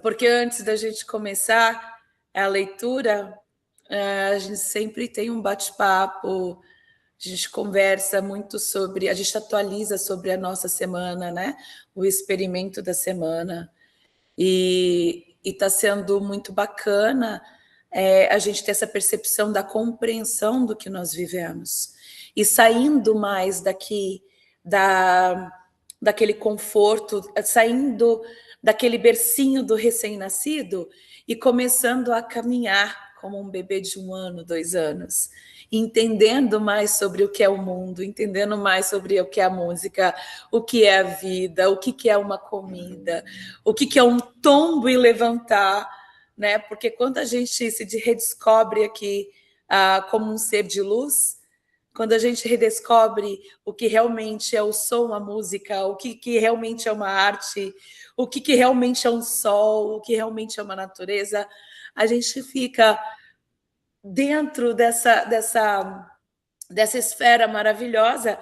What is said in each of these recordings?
porque antes da gente começar a leitura, a gente sempre tem um bate-papo, a gente conversa muito sobre, a gente atualiza sobre a nossa semana, né? O experimento da semana. E está sendo muito bacana a gente ter essa percepção da compreensão do que nós vivemos. E saindo mais daquele conforto, saindo daquele bercinho do recém-nascido e começando a caminhar como um bebê de 1 ano, 2 anos, entendendo mais sobre o que é o mundo, entendendo mais sobre o que é a música, o que é a vida, o que é uma comida, o que é um tombo e levantar, né? Porque quando a gente se redescobre aqui como um ser de luz, quando a gente redescobre o que realmente é o som, a música, o que realmente é uma arte, o que realmente é um sol, o que realmente é uma natureza, a gente fica dentro dessa esfera maravilhosa,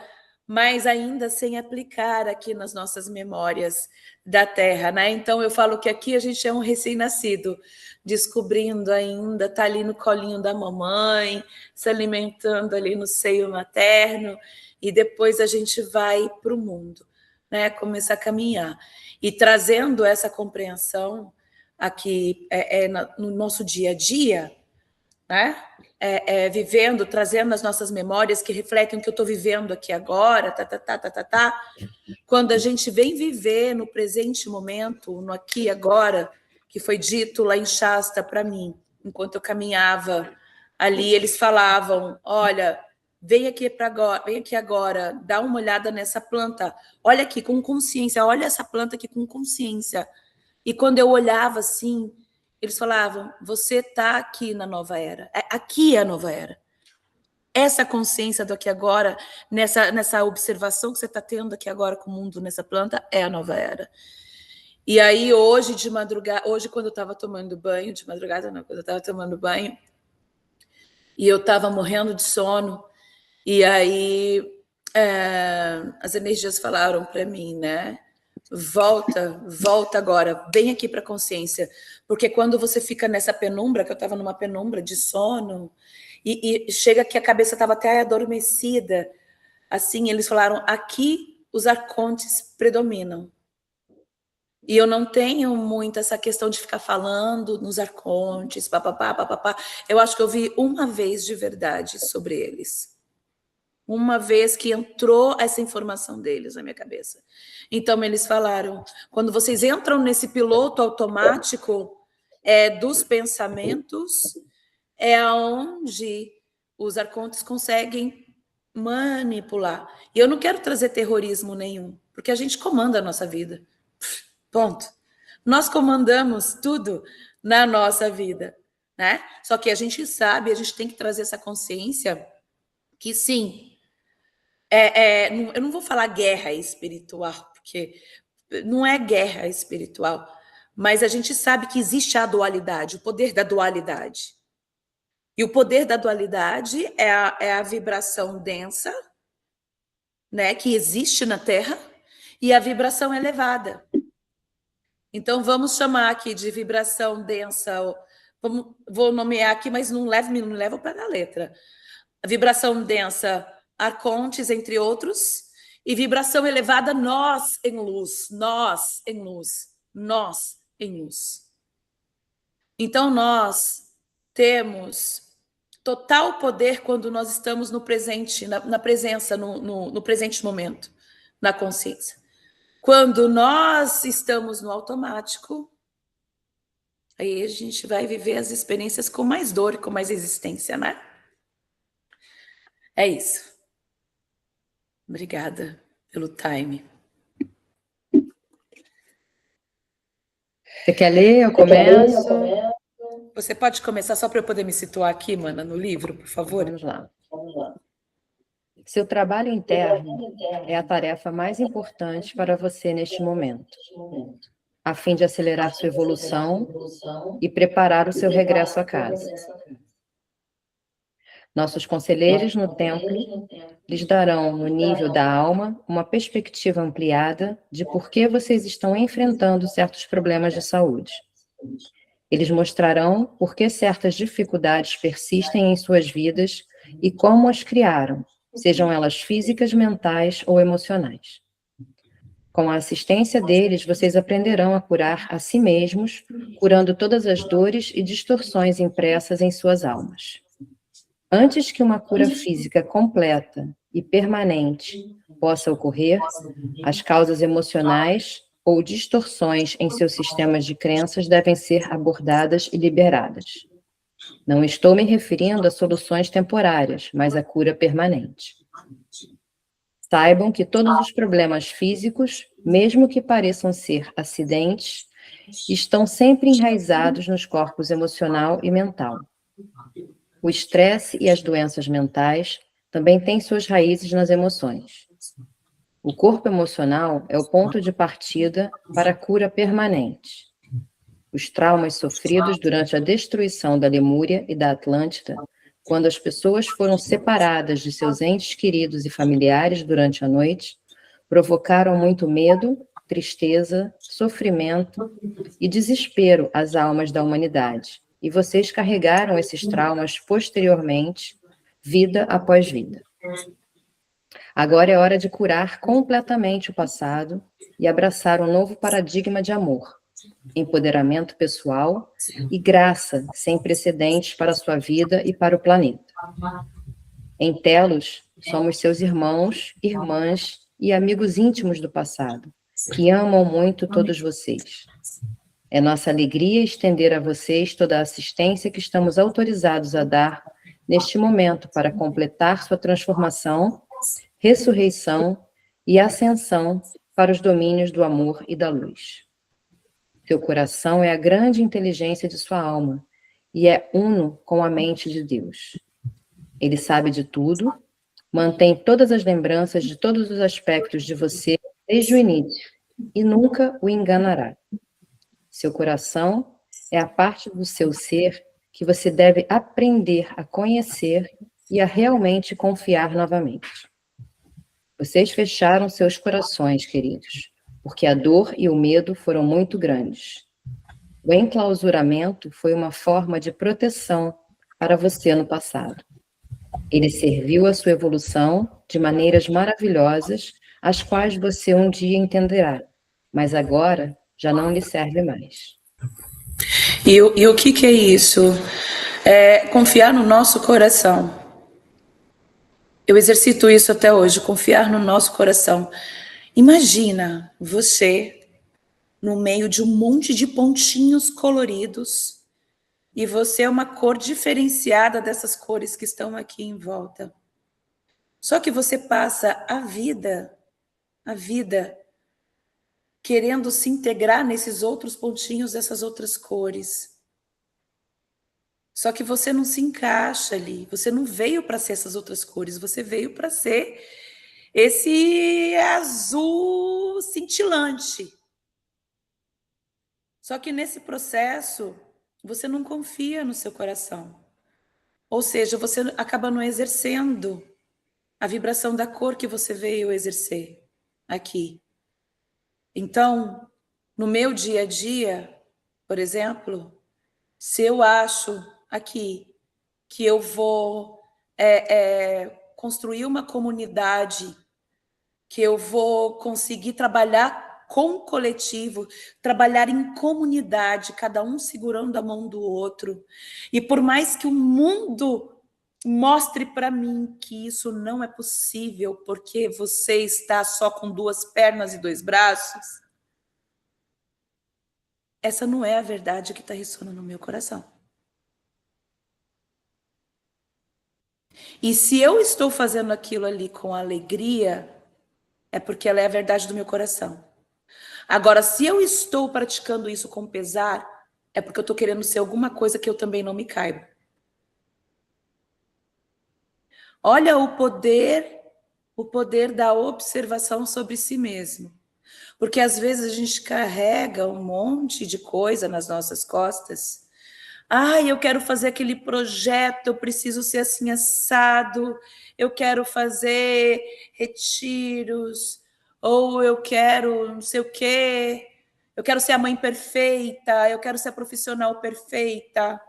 mas ainda sem aplicar aqui nas nossas memórias da Terra, né? Então eu falo que aqui a gente é um recém-nascido, descobrindo ainda, tá ali no colinho da mamãe, se alimentando ali no seio materno, e depois a gente vai para o mundo, né? Começar a caminhar e trazendo essa compreensão aqui no nosso dia a dia, né? Vivendo, trazendo as nossas memórias que refletem o que eu estou vivendo aqui agora, Quando a gente vem viver no presente momento, no aqui e agora, que foi dito lá em Shasta para mim, enquanto eu caminhava ali, eles falavam: olha, vem aqui agora, dá uma olhada nessa planta, olha aqui com consciência, olha essa planta aqui com consciência. E quando eu olhava assim, eles falavam: você está aqui na nova era. Aqui é a nova era. Essa consciência do aqui agora, nessa observação que você está tendo aqui agora com o mundo, nessa planta, é a nova era. E aí, hoje, de madrugada, hoje, quando eu estava tomando banho, de madrugada não, quando eu estava tomando banho, e eu estava morrendo de sono, e aí as energias falaram para mim, né? Volta agora, vem aqui para a consciência, porque quando você fica nessa penumbra, que eu estava numa penumbra de sono, e chega que a cabeça estava até adormecida, assim, eles falaram: aqui os arcontes predominam. E eu não tenho muito essa questão de ficar falando nos arcontes, papapá. Eu acho que eu vi uma vez de verdade sobre eles. Uma vez que entrou essa informação deles na minha cabeça. Então, eles falaram: quando vocês entram nesse piloto automático dos pensamentos, é onde os arcontes conseguem manipular. E eu não quero trazer terrorismo nenhum, porque a gente comanda a nossa vida. Ponto. Nós comandamos tudo na nossa vida, né? Só que a gente sabe, a gente tem que trazer essa consciência que sim, eu não vou falar guerra espiritual, porque não é guerra espiritual, mas a gente sabe que existe a dualidade, o poder da dualidade. E o poder da dualidade é a vibração densa, né, que existe na Terra, e a vibração elevada. Então, vamos chamar aqui de vibração densa, vou nomear aqui, mas não levo para a letra. A vibração densa, arcontes, entre outros, e vibração elevada, nós em luz, nós em luz, nós em luz. Então, nós temos total poder quando nós estamos no presente, na presença, no presente momento, na consciência. Quando nós estamos no automático, aí a gente vai viver as experiências com mais dor e com mais resistência, né? É isso. Obrigada pelo time. Você quer ler? Eu começo. Você pode começar só para eu poder me situar aqui, mana, no livro, por favor? Vamos lá. Seu trabalho interno é a tarefa mais importante para você neste momento, a fim de acelerar sua evolução e preparar o seu regresso a casa. Nossos conselheiros no templo lhes darão, no nível da alma, uma perspectiva ampliada de por que vocês estão enfrentando certos problemas de saúde. Eles mostrarão por que certas dificuldades persistem em suas vidas e como as criaram, sejam elas físicas, mentais ou emocionais. Com a assistência deles, vocês aprenderão a curar a si mesmos, curando todas as dores e distorções impressas em suas almas. Antes que uma cura física completa e permanente possa ocorrer, as causas emocionais ou distorções em seus sistemas de crenças devem ser abordadas e liberadas. Não estou me referindo a soluções temporárias, mas a cura permanente. Saibam que todos os problemas físicos, mesmo que pareçam ser acidentes, estão sempre enraizados nos corpos emocional e mental. O estresse e as doenças mentais também têm suas raízes nas emoções. O corpo emocional é o ponto de partida para a cura permanente. Os traumas sofridos durante a destruição da Lemúria e da Atlântida, quando as pessoas foram separadas de seus entes queridos e familiares durante a noite, provocaram muito medo, tristeza, sofrimento e desespero às almas da humanidade. E vocês carregaram esses traumas posteriormente, vida após vida. Agora é hora de curar completamente o passado e abraçar um novo paradigma de amor, empoderamento pessoal e graça sem precedentes para a sua vida e para o planeta. Em Telos, somos seus irmãos, irmãs e amigos íntimos do passado, que amam muito todos vocês. É nossa alegria estender a vocês toda a assistência que estamos autorizados a dar neste momento para completar sua transformação, ressurreição e ascensão para os domínios do amor e da luz. Seu coração é a grande inteligência de sua alma e é uno com a mente de Deus. Ele sabe de tudo, mantém todas as lembranças de todos os aspectos de você desde o início e nunca o enganará. Seu coração é a parte do seu ser que você deve aprender a conhecer e a realmente confiar novamente. Vocês fecharam seus corações, queridos, porque a dor e o medo foram muito grandes. O enclausuramento foi uma forma de proteção para você no passado. Ele serviu à sua evolução de maneiras maravilhosas, as quais você um dia entenderá, mas agora já não lhe serve mais. E o que é isso? É confiar no nosso coração. Eu exercito isso até hoje, confiar no nosso coração. Imagina você no meio de um monte de pontinhos coloridos e você é uma cor diferenciada dessas cores que estão aqui em volta. Só que você passa a vida querendo se integrar nesses outros pontinhos dessas outras cores. Só que você não se encaixa ali, você não veio para ser essas outras cores, você veio para ser esse azul cintilante. Só que nesse processo, você não confia no seu coração. Ou seja, você acaba não exercendo a vibração da cor que você veio exercer aqui. Então, no meu dia a dia, por exemplo, se eu acho aqui que eu vou construir uma comunidade, que eu vou conseguir trabalhar com o coletivo, trabalhar em comunidade, cada um segurando a mão do outro, e por mais que o mundo mostre para mim que isso não é possível, porque você está só com 2 pernas e 2 braços, essa não é a verdade que está ressonando no meu coração. E se eu estou fazendo aquilo ali com alegria, é porque ela é a verdade do meu coração. Agora, se eu estou praticando isso com pesar, é porque eu estou querendo ser alguma coisa que eu também não me caibo. Olha o poder da observação sobre si mesmo. Porque às vezes a gente carrega um monte de coisa nas nossas costas. Eu quero fazer aquele projeto, eu preciso ser assim assado, eu quero fazer retiros, ou eu quero não sei o quê. Eu quero ser a mãe perfeita, eu quero ser a profissional perfeita.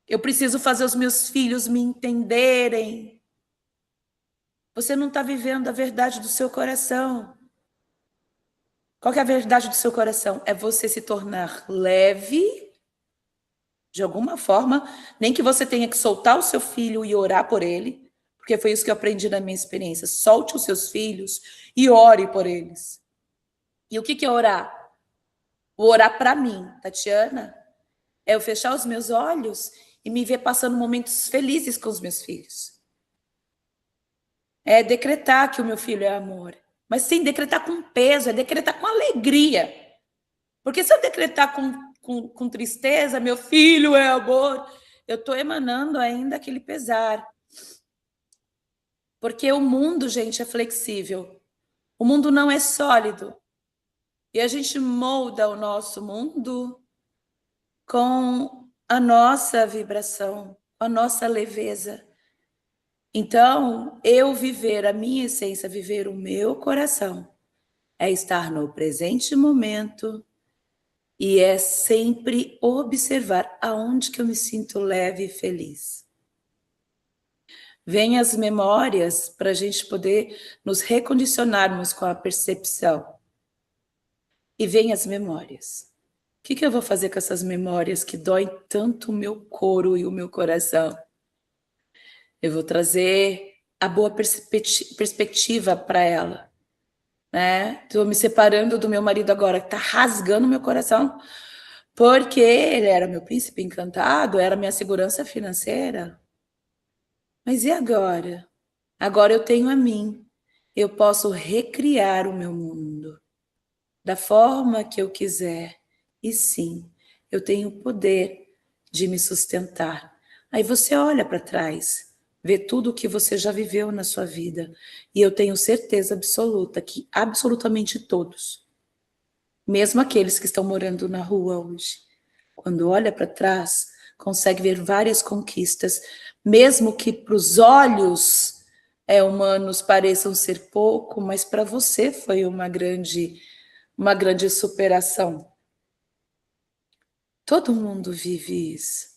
Eu preciso fazer os meus filhos me entenderem. Você não está vivendo a verdade do seu coração. Qual que é a verdade do seu coração? É você se tornar leve, de alguma forma, nem que você tenha que soltar o seu filho e orar por ele, porque foi isso que eu aprendi na minha experiência. Solte os seus filhos e ore por eles. E o que é orar? O orar para mim, Tatiana, é eu fechar os meus olhos e me ver passando momentos felizes com os meus filhos. É decretar que o meu filho é amor. Mas sem decretar com peso, é decretar com alegria. Porque se eu decretar com tristeza, meu filho é amor, eu estou emanando ainda aquele pesar. Porque o mundo, gente, é flexível. O mundo não é sólido. E a gente molda o nosso mundo com a nossa vibração, a nossa leveza. Então, eu viver a minha essência, viver o meu coração, é estar no presente momento e é sempre observar aonde que eu me sinto leve e feliz. Vem as memórias para a gente poder nos recondicionarmos com a percepção. E vem as memórias. O que eu vou fazer com essas memórias que doem tanto o meu couro e o meu coração? Eu vou trazer a boa perspectiva para ela. Estou me separando do meu marido agora, que está rasgando meu coração, porque ele era meu príncipe encantado, era minha segurança financeira. Mas e agora? Agora eu tenho a mim. Eu posso recriar o meu mundo da forma que eu quiser. E sim, eu tenho o poder de me sustentar. Aí você olha para trás, vê tudo o que você já viveu na sua vida. E eu tenho certeza absoluta que absolutamente todos, mesmo aqueles que estão morando na rua hoje, quando olha para trás, consegue ver várias conquistas, mesmo que para os olhos humanos pareçam ser pouco, mas para você foi uma grande superação. Todo mundo vive isso,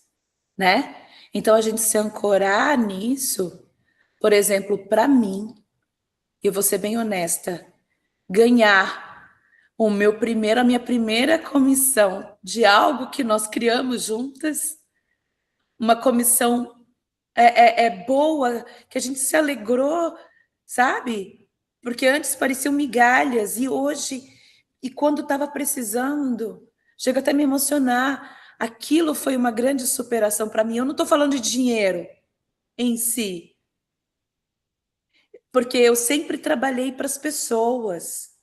né? Então a gente se ancorar nisso, por exemplo, para mim, eu vou ser bem honesta, ganhar a minha primeira comissão de algo que nós criamos juntas, uma comissão boa, que a gente se alegrou, sabe? Porque antes pareciam migalhas e hoje, e quando estava precisando, chega até a me emocionar. Aquilo foi uma grande superação para mim. Eu não estou falando de dinheiro em si, porque eu sempre trabalhei para as pessoas.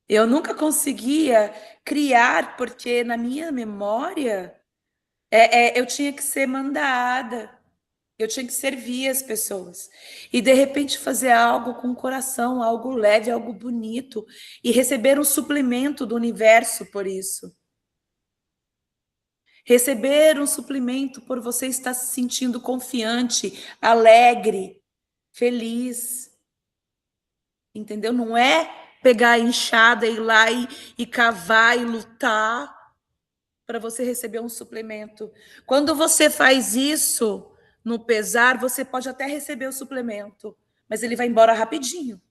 Eu nunca conseguia criar, porque na minha memória eu tinha que ser mandada, eu tinha que servir as pessoas. E de repente fazer algo com o coração, algo leve, algo bonito, e receber um suplemento do universo por isso. Receber um suplemento por você estar se sentindo confiante, alegre, feliz. Entendeu? Não é pegar a enxada, ir lá e cavar e lutar para você receber um suplemento. Quando você faz isso no pesar, você pode até receber o suplemento, mas ele vai embora rapidinho.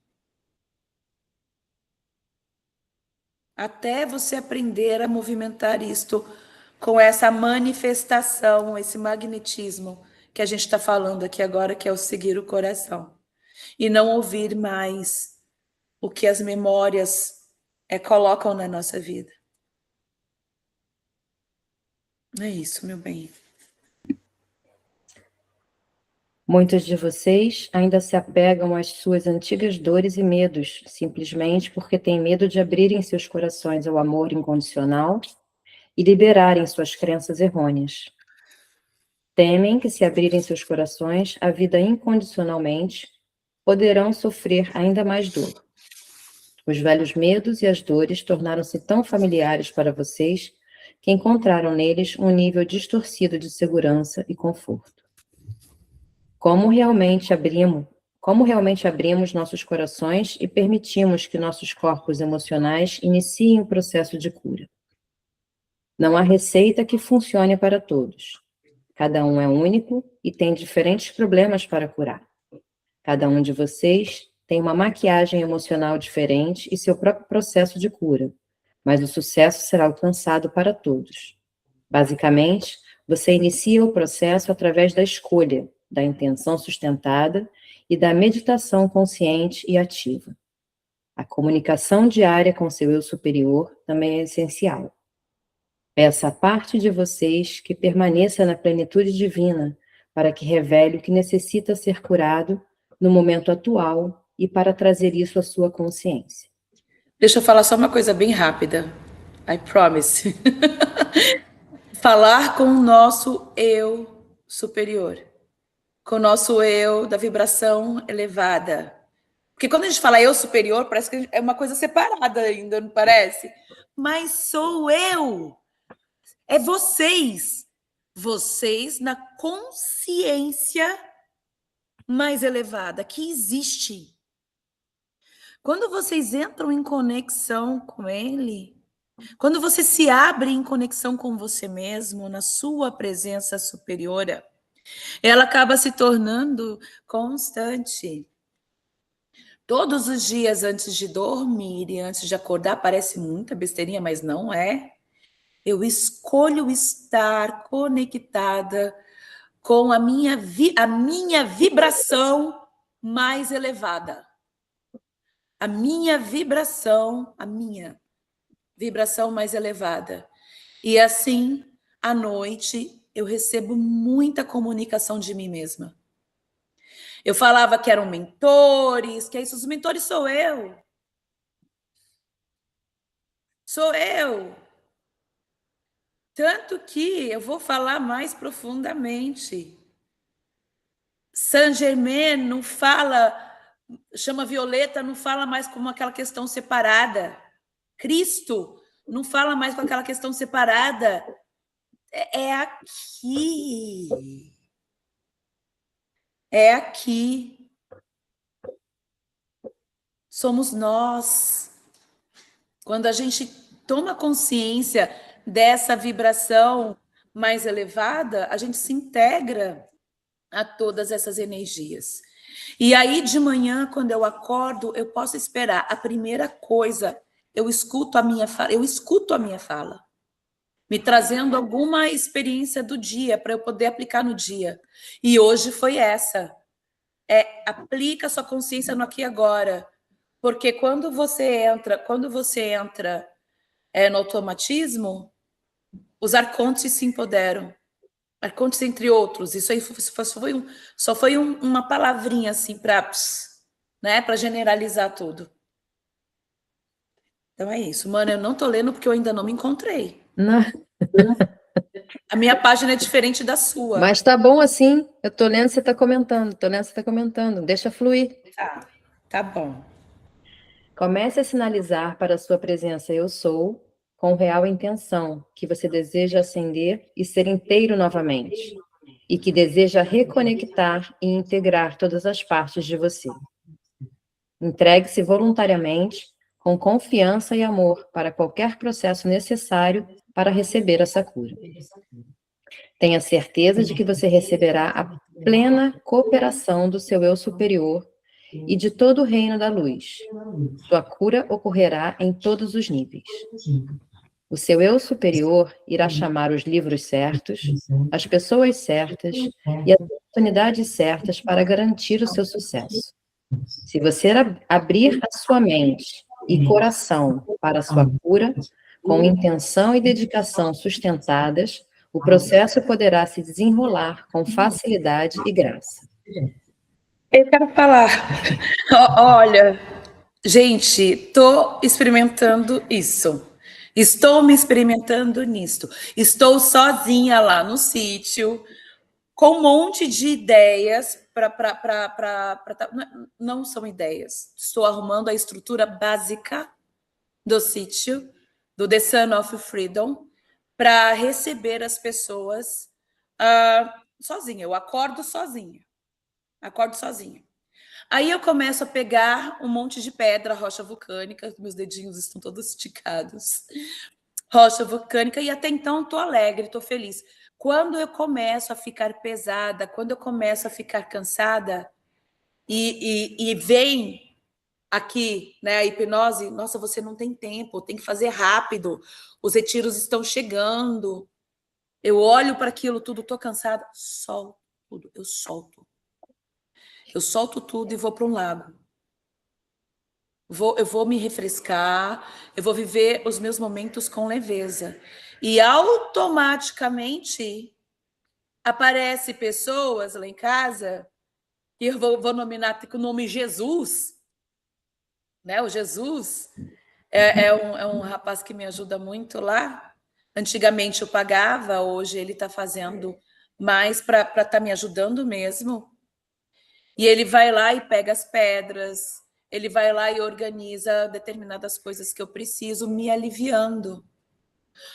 Até você aprender a movimentar isto com essa manifestação, esse magnetismo que a gente está falando aqui agora, que é o seguir o coração. E não ouvir mais o que as memórias colocam na nossa vida. É isso, meu bem. Muitos de vocês ainda se apegam às suas antigas dores e medos, simplesmente porque têm medo de abrirem seus corações ao amor incondicional e liberarem suas crenças errôneas. Temem que, se abrirem seus corações à vida incondicionalmente, poderão sofrer ainda mais dor. Os velhos medos e as dores tornaram-se tão familiares para vocês que encontraram neles um nível distorcido de segurança e conforto. Como Como realmente abrimos nossos corações e permitimos que nossos corpos emocionais iniciem o processo de cura. Não há receita que funcione para todos. Cada um é único e tem diferentes problemas para curar. Cada um de vocês tem uma maquiagem emocional diferente e seu próprio processo de cura, mas o sucesso será alcançado para todos. Basicamente, você inicia o processo através da escolha, da intenção sustentada e da meditação consciente e ativa. A comunicação diária com seu eu superior também é essencial. Peça a parte de vocês que permaneça na plenitude divina para que revele o que necessita ser curado no momento atual e para trazer isso à sua consciência. Deixa eu falar só uma coisa bem rápida. I promise. Falar com o nosso eu superior, com o nosso eu da vibração elevada. Porque quando a gente fala eu superior, parece que é uma coisa separada ainda, não parece? Mas sou eu. É vocês. Vocês na consciência mais elevada que existe. Quando vocês entram em conexão com ele, quando você se abre em conexão com você mesmo, na sua presença superiora, ela acaba se tornando constante. Todos os dias antes de dormir e antes de acordar, parece muita besteirinha, mas não é. Eu escolho estar conectada com a minha vibração mais elevada. A minha vibração mais elevada. E assim, à noite, eu recebo muita comunicação de mim mesma. Eu falava que eram mentores, que é isso, os mentores sou eu. Sou eu. Tanto que eu vou falar mais profundamente. Saint-Germain não fala, chama Violeta, não fala mais como aquela questão separada. Cristo não fala mais com aquela questão separada. É aqui. É aqui. Somos nós. Quando a gente toma consciência dessa vibração mais elevada, a gente se integra a todas essas energias. E aí, de manhã, quando eu acordo, eu posso esperar. A primeira coisa, eu escuto a minha fala, me trazendo alguma experiência do dia para eu poder aplicar no dia. E hoje foi essa. Aplica sua consciência no aqui e agora. Porque quando você entra no automatismo, os arcontes se empoderam. Arcontes, entre outros. Isso aí só foi uma palavrinha assim para, né, para generalizar tudo. Então é isso. Mano, eu não tô lendo porque eu ainda não me encontrei. Não. A minha página é diferente da sua. Mas tá bom assim. Eu tô lendo, você tá comentando. Deixa fluir. Tá bom. Comece a sinalizar para a sua presença eu sou, com real intenção, que você deseja ascender e ser inteiro novamente, e que deseja reconectar e integrar todas as partes de você. Entregue-se voluntariamente, com confiança e amor para qualquer processo necessário para receber essa cura. Tenha certeza de que você receberá a plena cooperação do seu eu superior e de todo o reino da luz. Sua cura ocorrerá em todos os níveis. O seu eu superior irá chamar os livros certos, as pessoas certas e as oportunidades certas para garantir o seu sucesso. Se você abrir a sua mente e coração para a sua cura, com intenção e dedicação sustentadas, o processo poderá se desenrolar com facilidade e graça. Eu quero falar. Olha, gente, estou experimentando isso. Estou me experimentando nisto. Estou sozinha lá no sítio, com um monte de ideias não são ideias. Estou arrumando a estrutura básica do sítio, do The Sun of Freedom, para receber as pessoas sozinha. Eu acordo sozinha. Aí eu começo a pegar um monte de pedra, rocha vulcânica, meus dedinhos estão todos esticados. Rocha vulcânica, e até então estou alegre, estou feliz. Quando eu começo a ficar pesada, quando eu começo a ficar cansada, e vem aqui, né, a hipnose, nossa, você não tem tempo, tem que fazer rápido, os retiros estão chegando. Eu olho para aquilo tudo, estou cansada, solto tudo, eu solto. Eu solto tudo e vou para um lago. Eu vou me refrescar, eu vou viver os meus momentos com leveza. E automaticamente aparece pessoas lá em casa, e eu vou nominar com o nome Jesus, né? O Jesus é um rapaz que me ajuda muito lá. Antigamente eu pagava, hoje ele está fazendo mais para estar me ajudando mesmo. E ele vai lá e pega as pedras, ele vai lá e organiza determinadas coisas que eu preciso, me aliviando.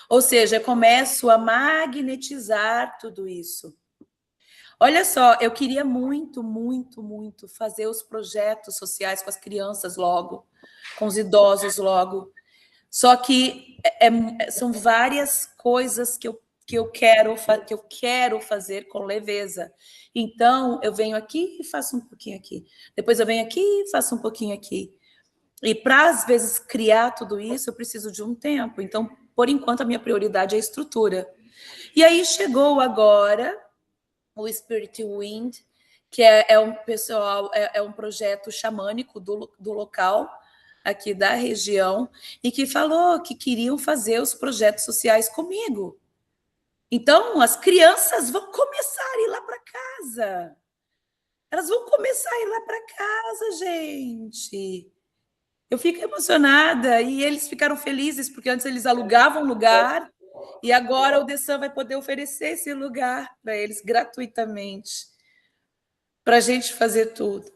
Ou seja, eu começo a magnetizar tudo isso. Olha só, eu queria muito, muito, muito fazer os projetos sociais com as crianças logo, com os idosos logo. Só que são várias coisas que eu quero fazer com leveza. Então, eu venho aqui e faço um pouquinho aqui. Depois eu venho aqui e faço um pouquinho aqui. E para, às vezes, criar tudo isso, eu preciso de um tempo. Então, por enquanto, a minha prioridade é a estrutura. E aí chegou agora o Spirit Wind, que é um pessoal, é um projeto xamânico do local, aqui da região, e que falou que queriam fazer os projetos sociais comigo. Então, as crianças vão começar a ir lá para casa. Elas vão começar a ir lá para casa, gente. Eu fico emocionada, e eles ficaram felizes, porque antes eles alugavam lugar, e agora o Dessan vai poder oferecer esse lugar para eles gratuitamente, para a gente fazer tudo.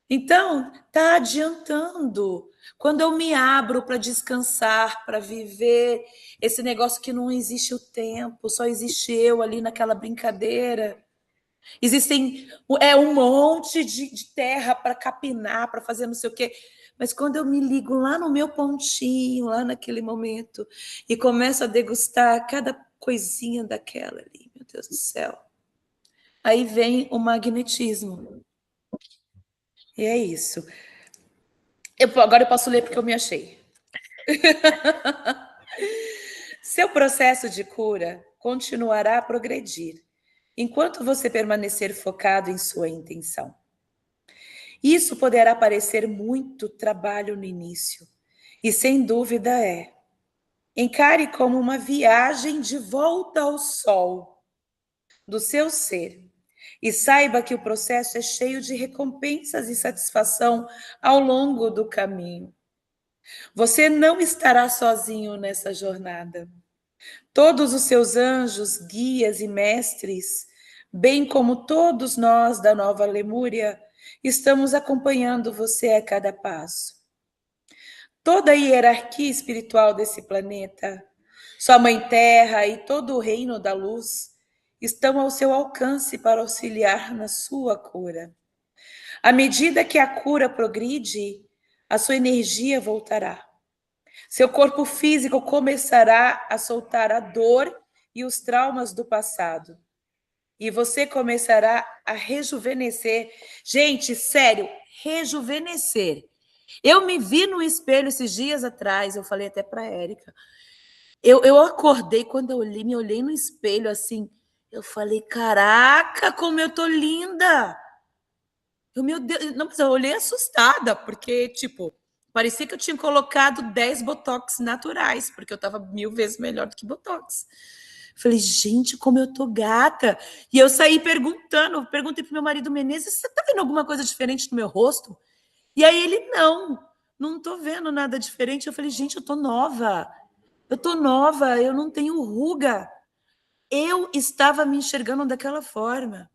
Então, está adiantando. Quando eu me abro para descansar, para viver esse negócio que não existe o tempo, só existe eu ali naquela brincadeira. Existem um monte de terra para capinar, para fazer não sei o quê. Mas quando eu me ligo lá no meu pontinho, lá naquele momento, e começo a degustar cada coisinha daquela ali, meu Deus do céu. Aí vem o magnetismo. E é isso. Agora eu posso ler porque eu me achei. Seu processo de cura continuará a progredir enquanto você permanecer focado em sua intenção. Isso poderá parecer muito trabalho no início, e sem dúvida é. Encare como uma viagem de volta ao sol do seu ser, e saiba que o processo é cheio de recompensas e satisfação ao longo do caminho. Você não estará sozinho nessa jornada. Todos os seus anjos, guias e mestres, bem como todos nós da Nova Lemúria, estamos acompanhando você a cada passo. Toda a hierarquia espiritual desse planeta, sua Mãe Terra e todo o reino da luz estão ao seu alcance para auxiliar na sua cura. À medida que a cura progride, a sua energia voltará. Seu corpo físico começará a soltar a dor e os traumas do passado. E você começará a rejuvenescer. Gente, sério, rejuvenescer. Eu me vi no espelho esses dias atrás, eu falei até para a Érica. Eu acordei, quando eu me olhei no espelho assim, eu falei, caraca, como eu tô linda! Meu Deus, não, mas eu olhei assustada, porque, tipo, parecia que eu tinha colocado 10 botox naturais, porque eu tava 1000 vezes melhor do que botox. Falei, gente, como eu tô gata. E eu saí perguntei pro meu marido Menezes, você tá vendo alguma coisa diferente no meu rosto? E aí ele, não tô vendo nada diferente. Eu falei, gente, eu tô nova, eu não tenho ruga. Eu estava me enxergando daquela forma.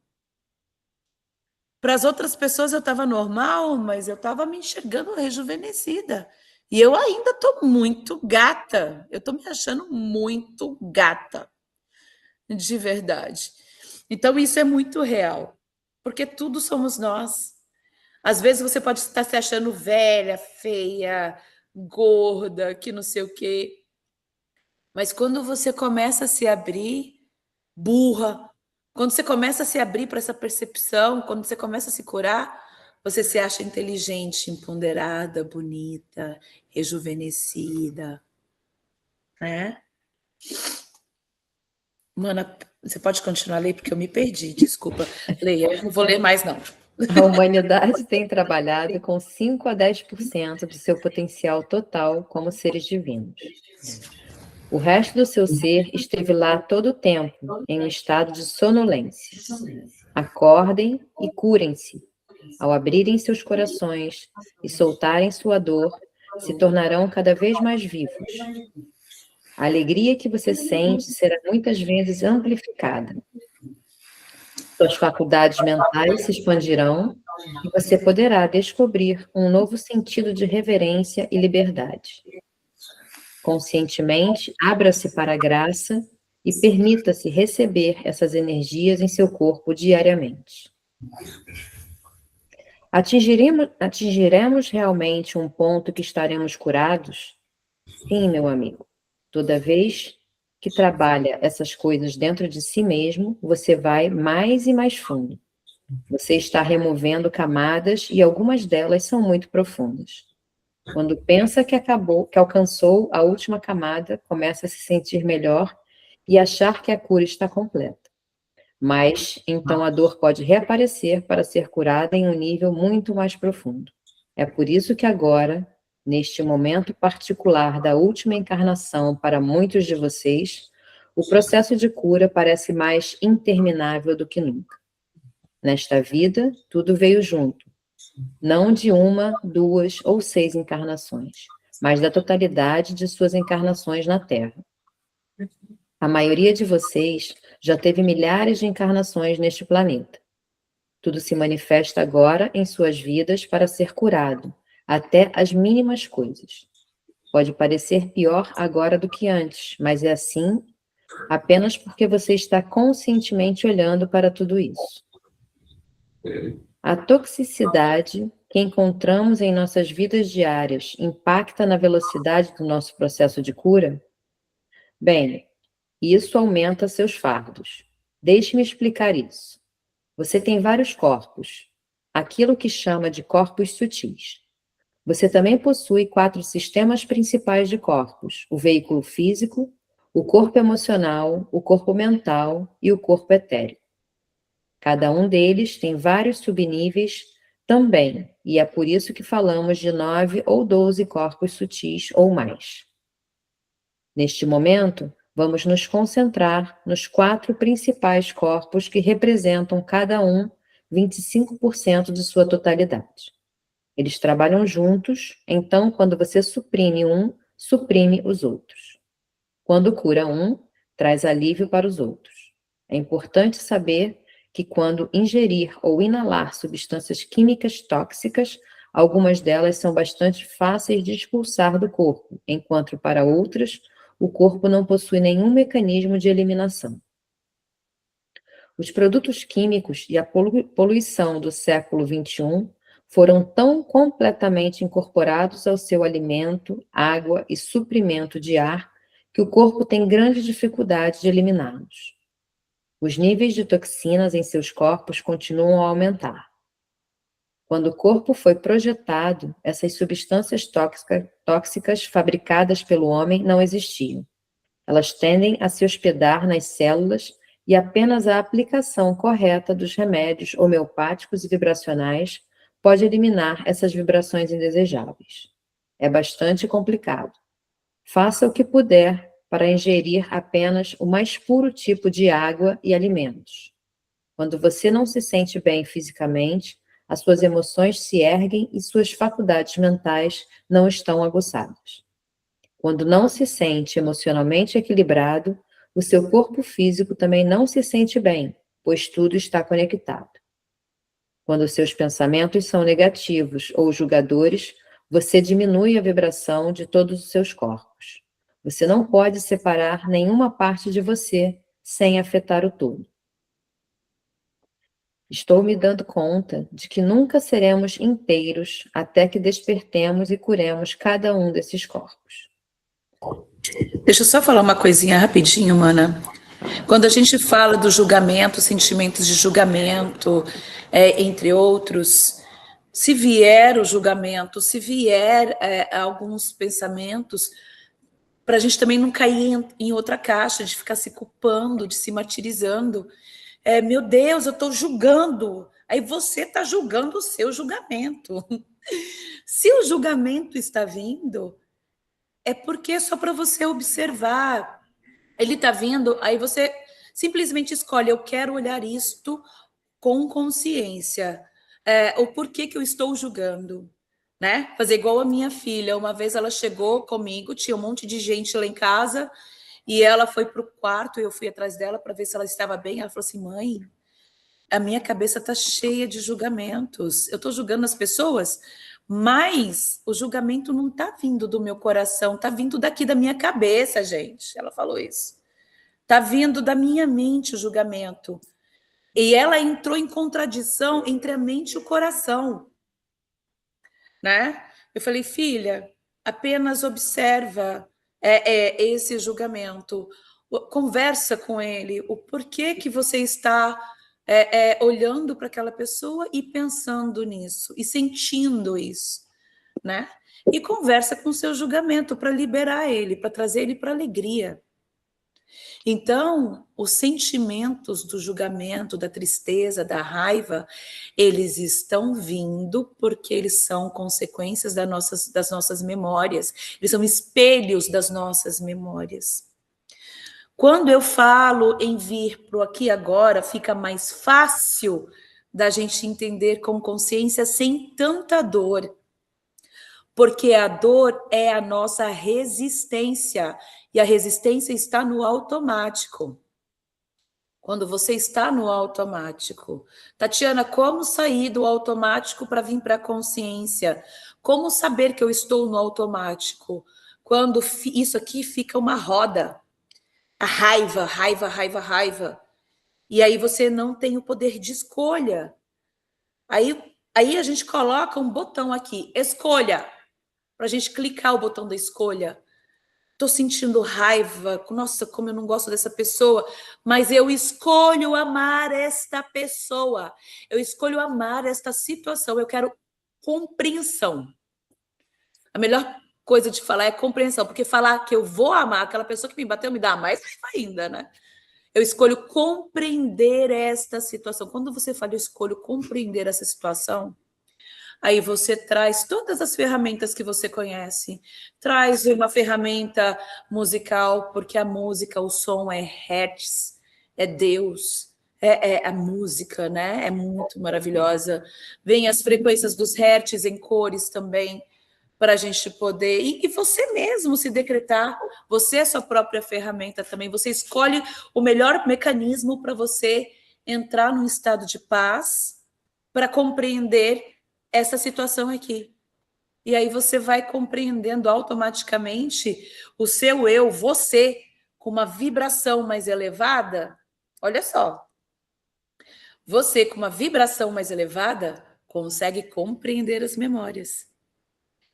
Para as outras pessoas eu estava normal, mas eu estava me enxergando rejuvenescida. E eu ainda estou muito gata. Eu estou me achando muito gata, de verdade. Então, isso é muito real, porque tudo somos nós. Às vezes você pode estar se achando velha, feia, gorda, que não sei o quê. Mas quando você começa a se abrir, burra, quando você começa a se abrir para essa percepção, quando você começa a se curar, você se acha inteligente, empoderada, bonita, rejuvenescida, né? Mana, você pode continuar a ler, porque eu me perdi, desculpa. Leia, eu não vou ler mais, não. A humanidade tem trabalhado com 5 a 10% de seu potencial total como seres divinos. O resto do seu ser esteve lá todo o tempo, em um estado de sonolência. Acordem e curem-se. Ao abrirem seus corações e soltarem sua dor, se tornarão cada vez mais vivos. A alegria que você sente será muitas vezes amplificada. Suas faculdades mentais se expandirão e você poderá descobrir um novo sentido de reverência e liberdade. Conscientemente, abra-se para a graça e permita-se receber essas energias em seu corpo diariamente. Atingiremos realmente um ponto que estaremos curados? Sim, meu amigo. Toda vez que trabalha essas coisas dentro de si mesmo, você vai mais e mais fundo. Você está removendo camadas e algumas delas são muito profundas. Quando pensa que alcançou a última camada, começa a se sentir melhor e achar que a cura está completa. Mas, então, a dor pode reaparecer para ser curada em um nível muito mais profundo. É por isso que agora, neste momento particular da última encarnação para muitos de vocês, o processo de cura parece mais interminável do que nunca. Nesta vida, tudo veio junto, não de 1, 2 ou 6 encarnações, mas da totalidade de suas encarnações na Terra. A maioria de vocês já teve milhares de encarnações neste planeta. Tudo se manifesta agora em suas vidas para ser curado, até as mínimas coisas. Pode parecer pior agora do que antes, mas é assim apenas porque você está conscientemente olhando para tudo isso. A toxicidade que encontramos em nossas vidas diárias impacta na velocidade do nosso processo de cura? Bem, isso aumenta seus fardos. Deixe-me explicar isso. Você tem vários corpos, aquilo que chama de corpos sutis. Você também possui 4 sistemas principais de corpos: o veículo físico, o corpo emocional, o corpo mental e o corpo etérico. Cada um deles tem vários subníveis também, e é por isso que falamos de 9 ou 12 corpos sutis ou mais. Neste momento, vamos nos concentrar nos 4 principais corpos que representam cada um 25% de sua totalidade. Eles trabalham juntos, então quando você suprime um, suprime os outros. Quando cura um, traz alívio para os outros. É importante saber que quando ingerir ou inalar substâncias químicas tóxicas, algumas delas são bastante fáceis de expulsar do corpo, enquanto para outras, o corpo não possui nenhum mecanismo de eliminação. Os produtos químicos e a poluição do século XXI foram tão completamente incorporados ao seu alimento, água e suprimento de ar que o corpo tem grande dificuldade de eliminá-los. Os níveis de toxinas em seus corpos continuam a aumentar. Quando o corpo foi projetado, essas substâncias tóxicas fabricadas pelo homem não existiam. Elas tendem a se hospedar nas células e apenas a aplicação correta dos remédios homeopáticos e vibracionais pode eliminar essas vibrações indesejáveis. É bastante complicado. Faça o que puder para ingerir apenas o mais puro tipo de água e alimentos. Quando você não se sente bem fisicamente, as suas emoções se erguem e suas faculdades mentais não estão aguçadas. Quando não se sente emocionalmente equilibrado, o seu corpo físico também não se sente bem, pois tudo está conectado. Quando seus pensamentos são negativos ou julgadores, você diminui a vibração de todos os seus corpos. Você não pode separar nenhuma parte de você sem afetar o todo. Estou me dando conta de que nunca seremos inteiros até que despertemos e curemos cada um desses corpos. Deixa eu só falar uma coisinha rapidinho, mana. Quando a gente fala do julgamento, sentimentos de julgamento, entre outros, se vier o julgamento, se vier alguns pensamentos, para a gente também não cair em outra caixa, de ficar se culpando, de se martirizando. Meu Deus, eu estou julgando. Aí você está julgando o seu julgamento. Se o julgamento está vindo, é porque é só para você observar. Ele está vindo, aí você simplesmente escolhe, eu quero olhar isto com consciência. O porquê que eu estou julgando, né? Fazer igual a minha filha. Uma vez ela chegou comigo, tinha um monte de gente lá em casa, e ela foi para o quarto, e eu fui atrás dela para ver se ela estava bem. Ela falou assim, mãe, a minha cabeça está cheia de julgamentos. Eu estou julgando as pessoas, mas o julgamento não está vindo do meu coração, está vindo daqui da minha cabeça, gente. Ela falou isso. Está vindo da minha mente o julgamento. E ela entrou em contradição entre a mente e o coração, né? Eu falei, filha, apenas observa esse julgamento, conversa com ele, o porquê que você está olhando para aquela pessoa e pensando nisso, e sentindo isso, né? E conversa com o seu julgamento para liberar ele, para trazer ele para a alegria. Então, os sentimentos do julgamento, da tristeza, da raiva, eles estão vindo porque eles são consequências das nossas memórias, eles são espelhos das nossas memórias. Quando eu falo em vir para o aqui e agora, fica mais fácil da gente entender com consciência sem tanta dor. Porque a dor é a nossa resistência, e a resistência está no automático. Quando você está no automático. Tatiana, como sair do automático para vir para a consciência? Como saber que eu estou no automático? Quando isso aqui fica uma roda. A raiva, raiva, raiva, raiva. E aí você não tem o poder de escolha. Aí a gente coloca um botão aqui, escolha, para a gente clicar o botão da escolha. Estou sentindo raiva, nossa, como eu não gosto dessa pessoa, mas eu escolho amar esta pessoa, eu escolho amar esta situação, eu quero compreensão. A melhor coisa de falar é compreensão, porque falar que eu vou amar aquela pessoa que me bateu me dá mais raiva ainda, né? Eu escolho compreender esta situação. Quando você fala, eu escolho compreender essa situação, aí você traz todas as ferramentas que você conhece. Traz uma ferramenta musical, porque a música, o som é hertz, é Deus, é a música, né? É muito maravilhosa. Vem as frequências dos hertz em cores também, para a gente poder... E você mesmo se decretar. Você é a sua própria ferramenta também. Você escolhe o melhor mecanismo para você entrar num estado de paz, para compreender essa situação aqui. E aí você vai compreendendo automaticamente o seu eu, você, com uma vibração mais elevada. Olha só. Você, com uma vibração mais elevada, consegue compreender as memórias.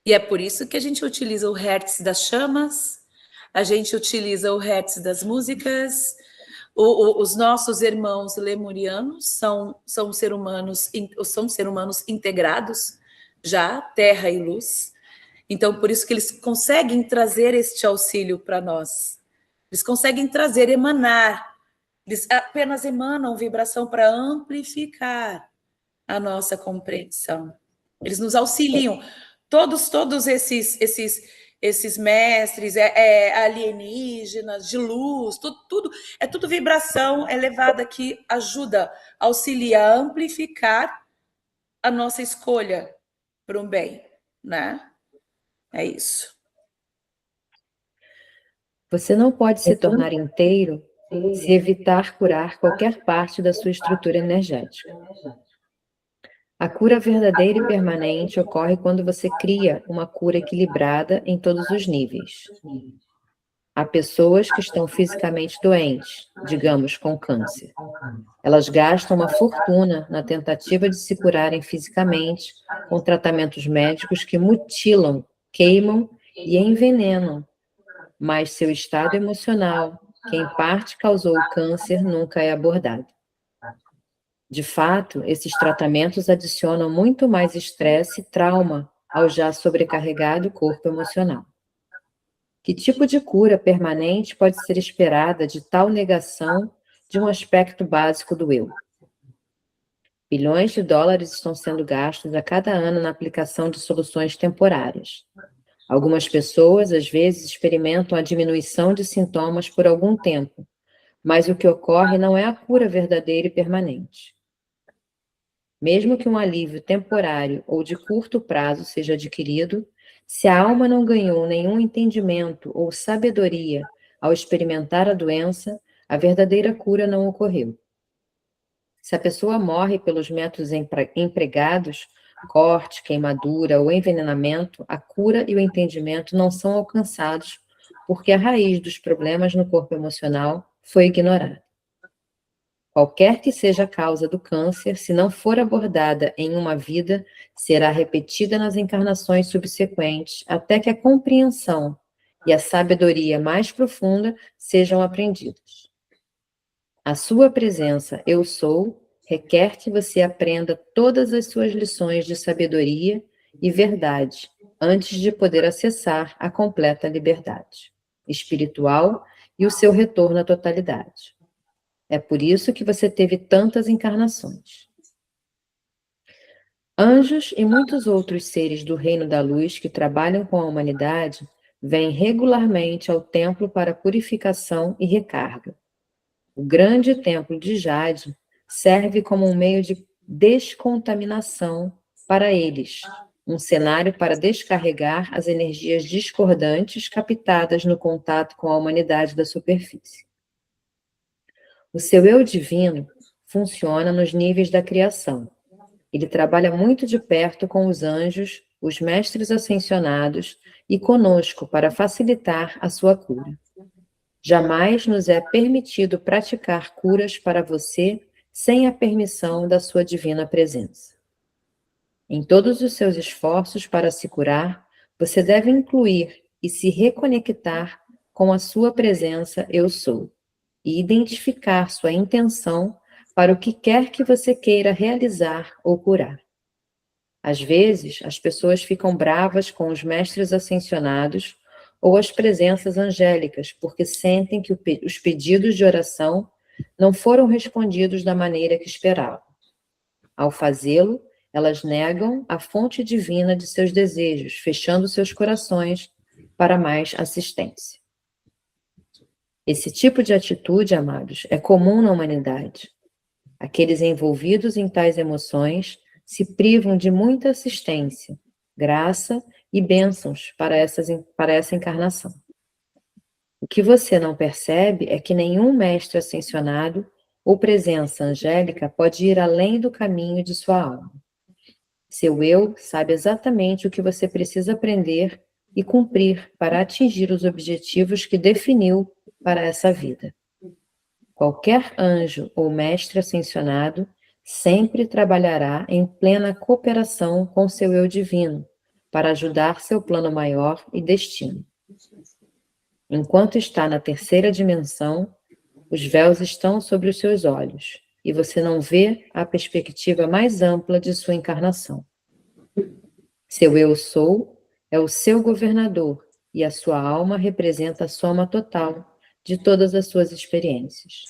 E é por isso que a gente utiliza o hertz das chamas, a gente utiliza o hertz das músicas. Os nossos irmãos lemurianos são seres humanos integrados, já, terra e luz. Então, por isso que eles conseguem trazer este auxílio para nós. Eles conseguem trazer, emanar. Eles apenas emanam vibração para amplificar a nossa compreensão. Eles nos auxiliam. Todos esses mestres alienígenas, de luz, tudo é tudo vibração elevada que ajuda, auxilia a amplificar a nossa escolha para um bem, né? É isso. Você não pode se tornar inteiro se evitar curar qualquer parte da sua estrutura energética. A cura verdadeira e permanente ocorre quando você cria uma cura equilibrada em todos os níveis. Há pessoas que estão fisicamente doentes, digamos, com câncer. Elas gastam uma fortuna na tentativa de se curarem fisicamente com tratamentos médicos que mutilam, queimam e envenenam, mas seu estado emocional, que em parte causou o câncer, nunca é abordado. De fato, esses tratamentos adicionam muito mais estresse e trauma ao já sobrecarregado corpo emocional. Que tipo de cura permanente pode ser esperada de tal negação de um aspecto básico do eu? Bilhões de dólares estão sendo gastos a cada ano na aplicação de soluções temporárias. Algumas pessoas, às vezes, experimentam a diminuição de sintomas por algum tempo, mas o que ocorre não é a cura verdadeira e permanente. Mesmo que um alívio temporário ou de curto prazo seja adquirido, se a alma não ganhou nenhum entendimento ou sabedoria ao experimentar a doença, a verdadeira cura não ocorreu. Se a pessoa morre pelos métodos empregados, corte, queimadura ou envenenamento, a cura e o entendimento não são alcançados porque a raiz dos problemas no corpo emocional foi ignorada. Qualquer que seja a causa do câncer, se não for abordada em uma vida, será repetida nas encarnações subsequentes, até que a compreensão e a sabedoria mais profunda sejam aprendidas. A sua presença, eu sou, requer que você aprenda todas as suas lições de sabedoria e verdade, antes de poder acessar a completa liberdade espiritual e o seu retorno à totalidade. É por isso que você teve tantas encarnações. Anjos e muitos outros seres do reino da luz que trabalham com a humanidade vêm regularmente ao templo para purificação e recarga. O grande templo de Jade serve como um meio de descontaminação para eles, um cenário para descarregar as energias discordantes captadas no contato com a humanidade da superfície. O seu eu divino funciona nos níveis da criação. Ele trabalha muito de perto com os anjos, os mestres ascensionados e conosco para facilitar a sua cura. Jamais nos é permitido praticar curas para você sem a permissão da sua divina presença. Em todos os seus esforços para se curar, você deve incluir e se reconectar com a sua presença eu sou, e identificar sua intenção para o que quer que você queira realizar ou curar. Às vezes, as pessoas ficam bravas com os mestres ascensionados ou as presenças angélicas, porque sentem que os pedidos de oração não foram respondidos da maneira que esperavam. Ao fazê-lo, elas negam a fonte divina de seus desejos, fechando seus corações para mais assistência. Esse tipo de atitude, amados, é comum na humanidade. Aqueles envolvidos em tais emoções se privam de muita assistência, graça e bênçãos para essa encarnação. O que você não percebe é que nenhum mestre ascensionado ou presença angélica pode ir além do caminho de sua alma. Seu eu sabe exatamente o que você precisa aprender e cumprir para atingir os objetivos que definiu para essa vida. Qualquer anjo ou mestre ascensionado sempre trabalhará em plena cooperação com seu eu divino para ajudar seu plano maior e destino. Enquanto está na terceira dimensão, os véus estão sobre os seus olhos e você não vê a perspectiva mais ampla de sua encarnação. Seu eu sou é o seu governador e a sua alma representa a soma total de todas as suas experiências.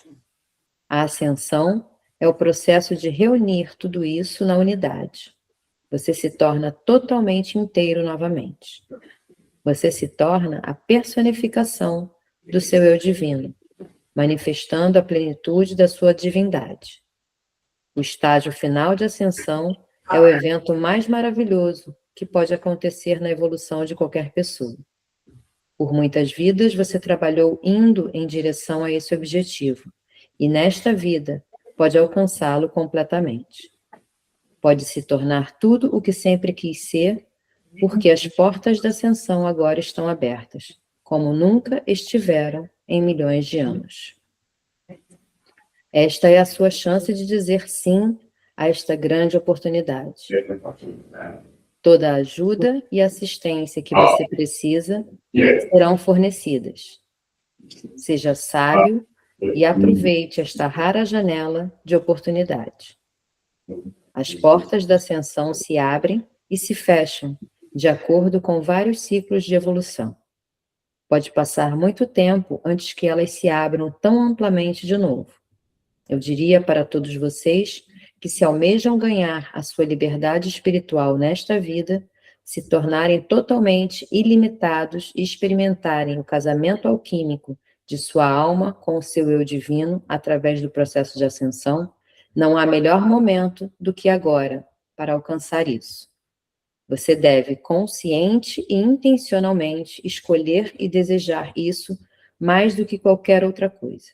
A ascensão é o processo de reunir tudo isso na unidade. Você se torna totalmente inteiro novamente. Você se torna a personificação do seu eu divino, manifestando a plenitude da sua divindade. O estágio final de ascensão é o evento mais maravilhoso que pode acontecer na evolução de qualquer pessoa. Por muitas vidas você trabalhou indo em direção a esse objetivo, e nesta vida pode alcançá-lo completamente. Pode se tornar tudo o que sempre quis ser, porque as portas da ascensão agora estão abertas. como nunca estiveram em milhões de anos. Esta é a sua chance de dizer sim a esta grande oportunidade. Toda a ajuda e assistência que você precisa serão fornecidas. Seja sábio e aproveite esta rara janela de oportunidade. As portas da ascensão se abrem e se fecham de acordo com vários ciclos de evolução. Pode passar muito tempo antes que elas se abram tão amplamente de novo. Eu diria para todos vocês que, se almejam ganhar a sua liberdade espiritual nesta vida, se tornarem totalmente ilimitados e experimentarem o casamento alquímico de sua alma com o seu eu divino através do processo de ascensão, não há melhor momento do que agora para alcançar isso. Você deve, consciente e intencionalmente, escolher e desejar isso mais do que qualquer outra coisa.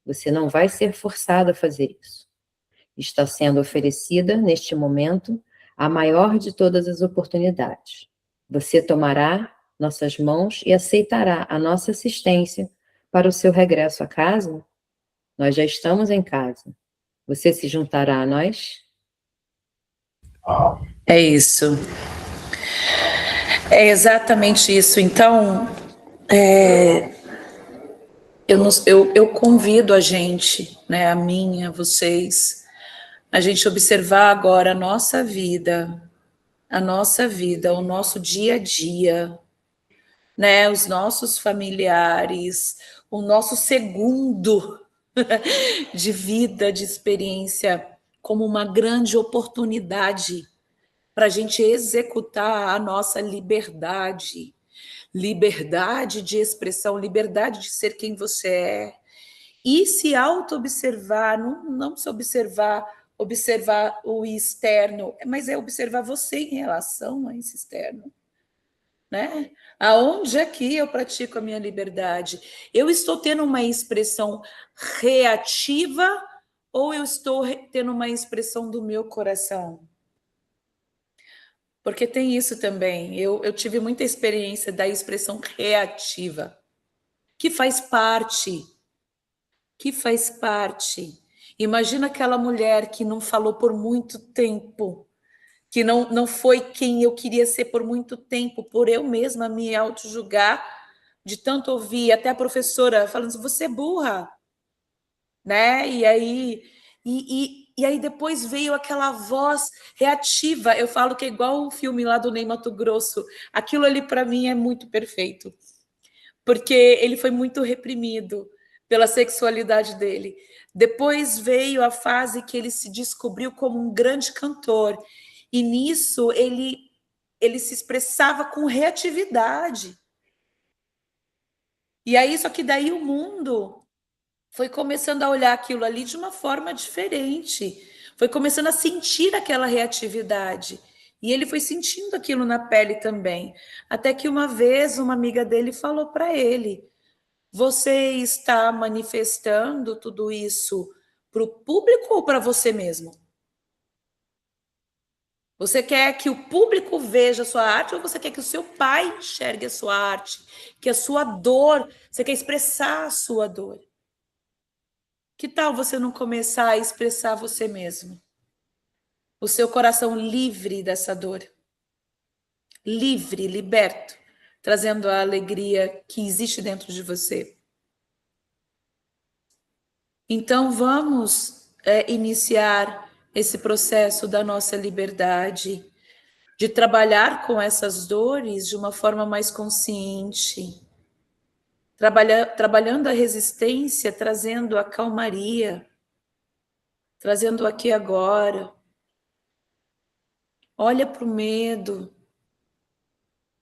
Você não vai ser forçado a fazer isso. Está sendo oferecida, neste momento, a maior de todas as oportunidades. Você tomará nossas mãos e aceitará a nossa assistência para o seu regresso a casa? Nós já estamos em casa. Você se juntará a nós? É isso. É exatamente isso. Então, eu convido a gente, né, a mim, a vocês, a gente observar agora a nossa vida, o nosso dia a dia, né, os nossos familiares, o nosso segundo de vida, de experiência, como uma grande oportunidade para a gente executar a nossa liberdade, liberdade de expressão, liberdade de ser quem você é, e se auto-observar, não se observar o externo, mas é observar você em relação a esse externo, né? Aonde é que eu pratico a minha liberdade? Eu estou tendo uma expressão reativa ou eu estou tendo uma expressão do meu coração? Porque tem isso também. Eu tive muita experiência da expressão reativa, que faz parte, que faz parte. Imagina aquela mulher que não falou por muito tempo, que não foi quem eu queria ser por muito tempo, por eu mesma me auto-julgar, de tanto ouvir, até a professora falando assim, você é burra, né? E aí depois veio aquela voz reativa. Eu falo que é igual o filme lá do Ney Matogrosso. Aquilo ali para mim é muito perfeito, porque ele foi muito reprimido pela sexualidade dele. Depois veio a fase que ele se descobriu como um grande cantor, e nisso ele se expressava com reatividade. E aí, só que daí o mundo foi começando a olhar aquilo ali de uma forma diferente, foi começando a sentir aquela reatividade. E ele foi sentindo aquilo na pele também. Até que uma vez uma amiga dele falou para ele: você está manifestando tudo isso para o público ou para você mesmo? Você quer que o público veja a sua arte ou você quer que o seu pai enxergue a sua arte? Que a sua dor, você quer expressar a sua dor? Que tal você não começar a expressar você mesmo? O seu coração livre dessa dor. Livre, liberto, trazendo a alegria que existe dentro de você. Então vamos iniciar esse processo da nossa liberdade, de trabalhar com essas dores de uma forma mais consciente, trabalhando a resistência, trazendo a calmaria, trazendo aqui agora. Olha para o medo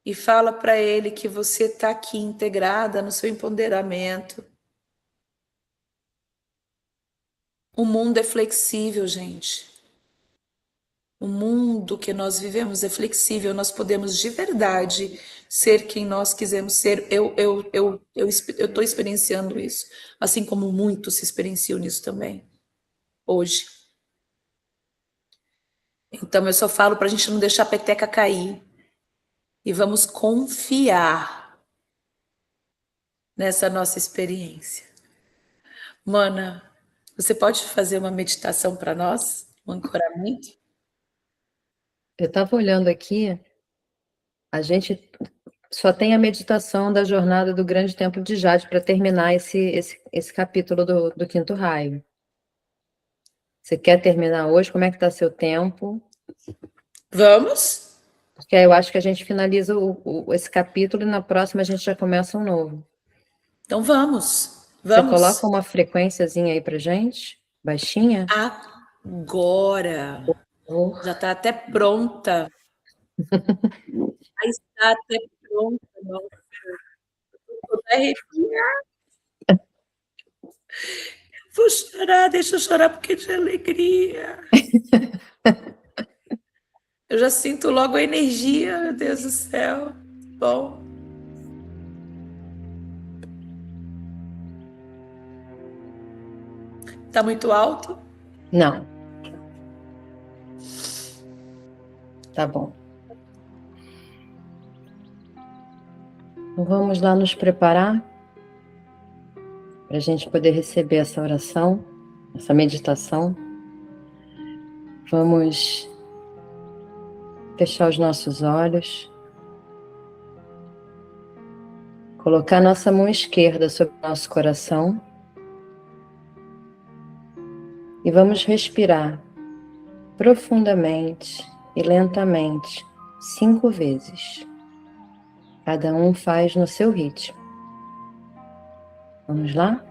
e fala para ele que você está aqui integrada no seu empoderamento. O mundo é flexível, gente. O mundo que nós vivemos é flexível, nós podemos de verdade ser quem nós quisermos ser. Eu estou experienciando isso, assim como muitos se experienciam nisso também, hoje. Então, eu só falo para a gente não deixar a peteca cair. E vamos confiar. nessa nossa experiência. Mana, você pode fazer uma meditação para nós? Um ancoramento? Eu estava olhando aqui, a gente só tem a meditação da jornada do Grande Templo de Jade para terminar esse capítulo do quinto raio. Você quer terminar hoje? Como é que está seu tempo? Vamos? Porque aí eu acho que a gente finaliza esse capítulo e na próxima a gente já começa um novo. Então vamos. Você Vamos. coloca uma frequênciazinha aí pra gente? Baixinha? Agora. Já está até pronta. Já está até pronta. Nossa. Vou até arrepiar. Vou chorar, deixa eu chorar porque de alegria. Eu já sinto logo a energia, meu Deus do céu. Bom. Tá muito alto? Não. Tá bom. Então vamos lá nos preparar para a gente poder receber essa oração, essa meditação. Vamos fechar os nossos olhos, colocar nossa mão esquerda sobre o nosso coração e vamos respirar profundamente e lentamente 5 vezes. Cada um faz no seu ritmo. Vamos lá?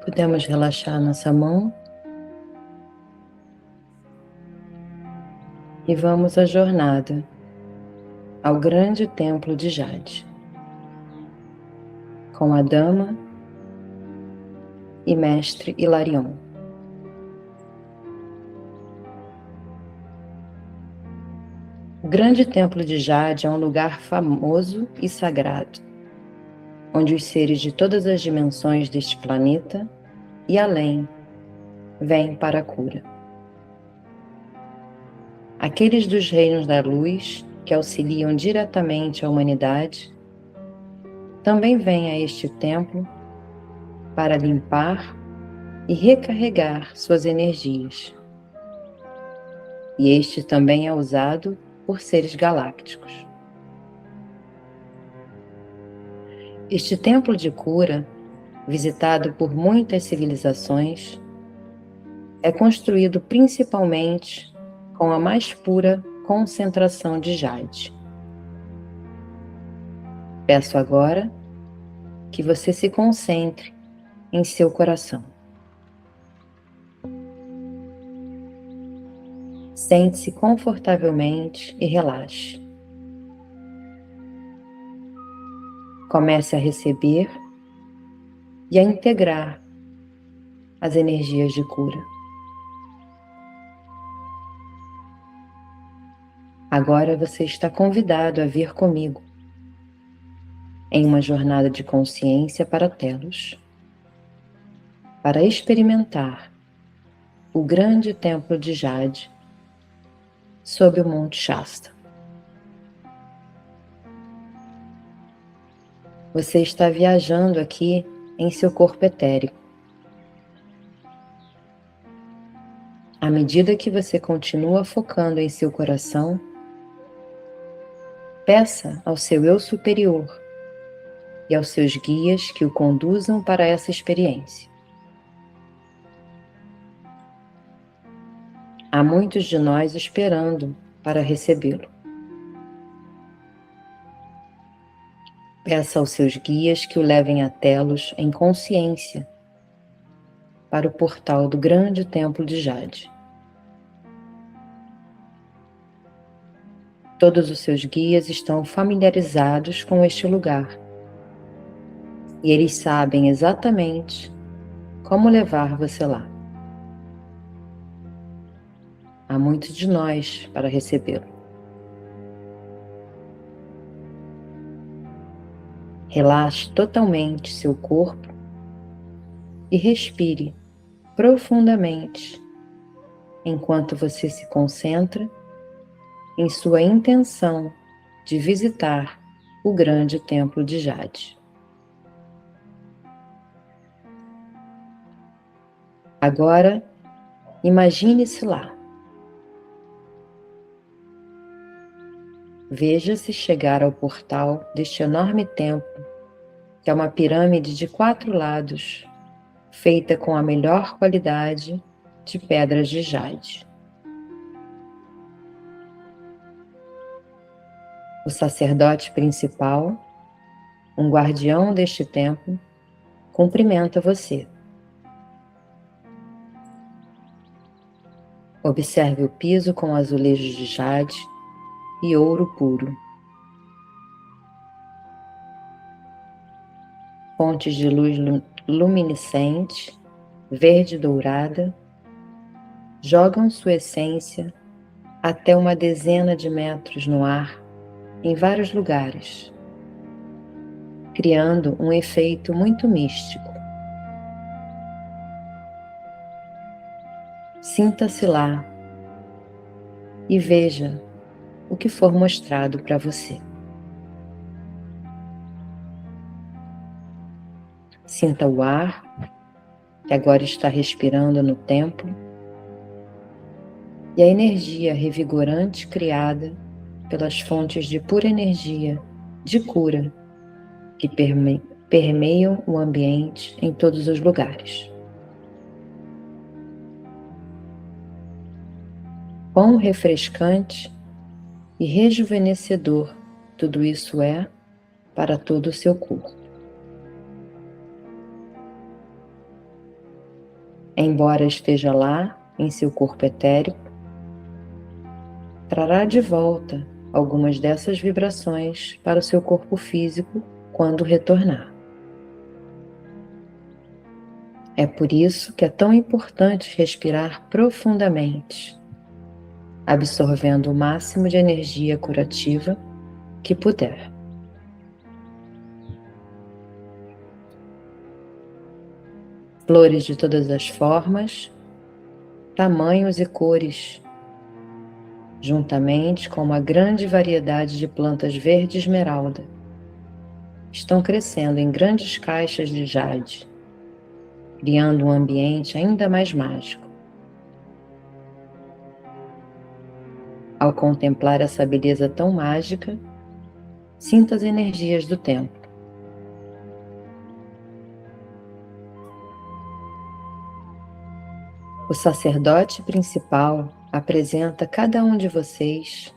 Podemos relaxar nossa mão e vamos à jornada ao grande templo de Jade, com a Dama e Mestre Hilarion. O grande templo de Jade é um lugar famoso e sagrado, onde os seres de todas as dimensões deste planeta e além vêm para a cura. Aqueles dos reinos da luz, que auxiliam diretamente a humanidade, também vêm a este templo para limpar e recarregar suas energias. E este também é usado por seres galácticos. Este templo de cura, visitado por muitas civilizações, é construído principalmente com a mais pura concentração de jade. Peço agora que você se concentre em seu coração. Sente-se confortavelmente e relaxe. Comece a receber e a integrar as energias de cura. Agora você está convidado a vir comigo em uma jornada de consciência para Telos, para experimentar o grande templo de Jade sob o Monte Shasta. Você está viajando aqui em seu corpo etérico. À medida que você continua focando em seu coração, peça ao seu eu superior e aos seus guias que o conduzam para essa experiência. Há muitos de nós esperando para recebê-lo. Peça aos seus guias que o levem a Telos em consciência para o portal do grande templo de Jade. Todos os seus guias estão familiarizados com este lugar e eles sabem exatamente como levar você lá. Há muitos de nós para recebê-lo. Relaxe totalmente seu corpo e respire profundamente enquanto você se concentra em sua intenção de visitar o grande templo de Jade. Agora, imagine-se lá. Veja-se chegar ao portal deste enorme templo, que é uma pirâmide de 4 lados, feita com a melhor qualidade de pedras de jade. O sacerdote principal, um guardião deste templo, cumprimenta você. Observe o piso com azulejos de jade e ouro puro. Fontes de luz luminescente, verde dourada, jogam sua essência até uma dezena de metros no ar em vários lugares, criando um efeito muito místico. Sinta-se lá e veja o que for mostrado para você. Sinta o ar que agora está respirando no templo e a energia revigorante criada pelas fontes de pura energia de cura que permeiam o ambiente em todos os lugares. Quão refrescante e rejuvenescedor tudo isso é para todo o seu corpo. Embora esteja lá em seu corpo etérico, trará de volta algumas dessas vibrações para o seu corpo físico quando retornar. É por isso que é tão importante respirar profundamente, absorvendo o máximo de energia curativa que puder. Flores de todas as formas, tamanhos e cores, juntamente com uma grande variedade de plantas verde esmeralda, estão crescendo em grandes caixas de jade, criando um ambiente ainda mais mágico. Ao contemplar essa beleza tão mágica, sinta as energias do templo. O sacerdote principal apresenta cada um de vocês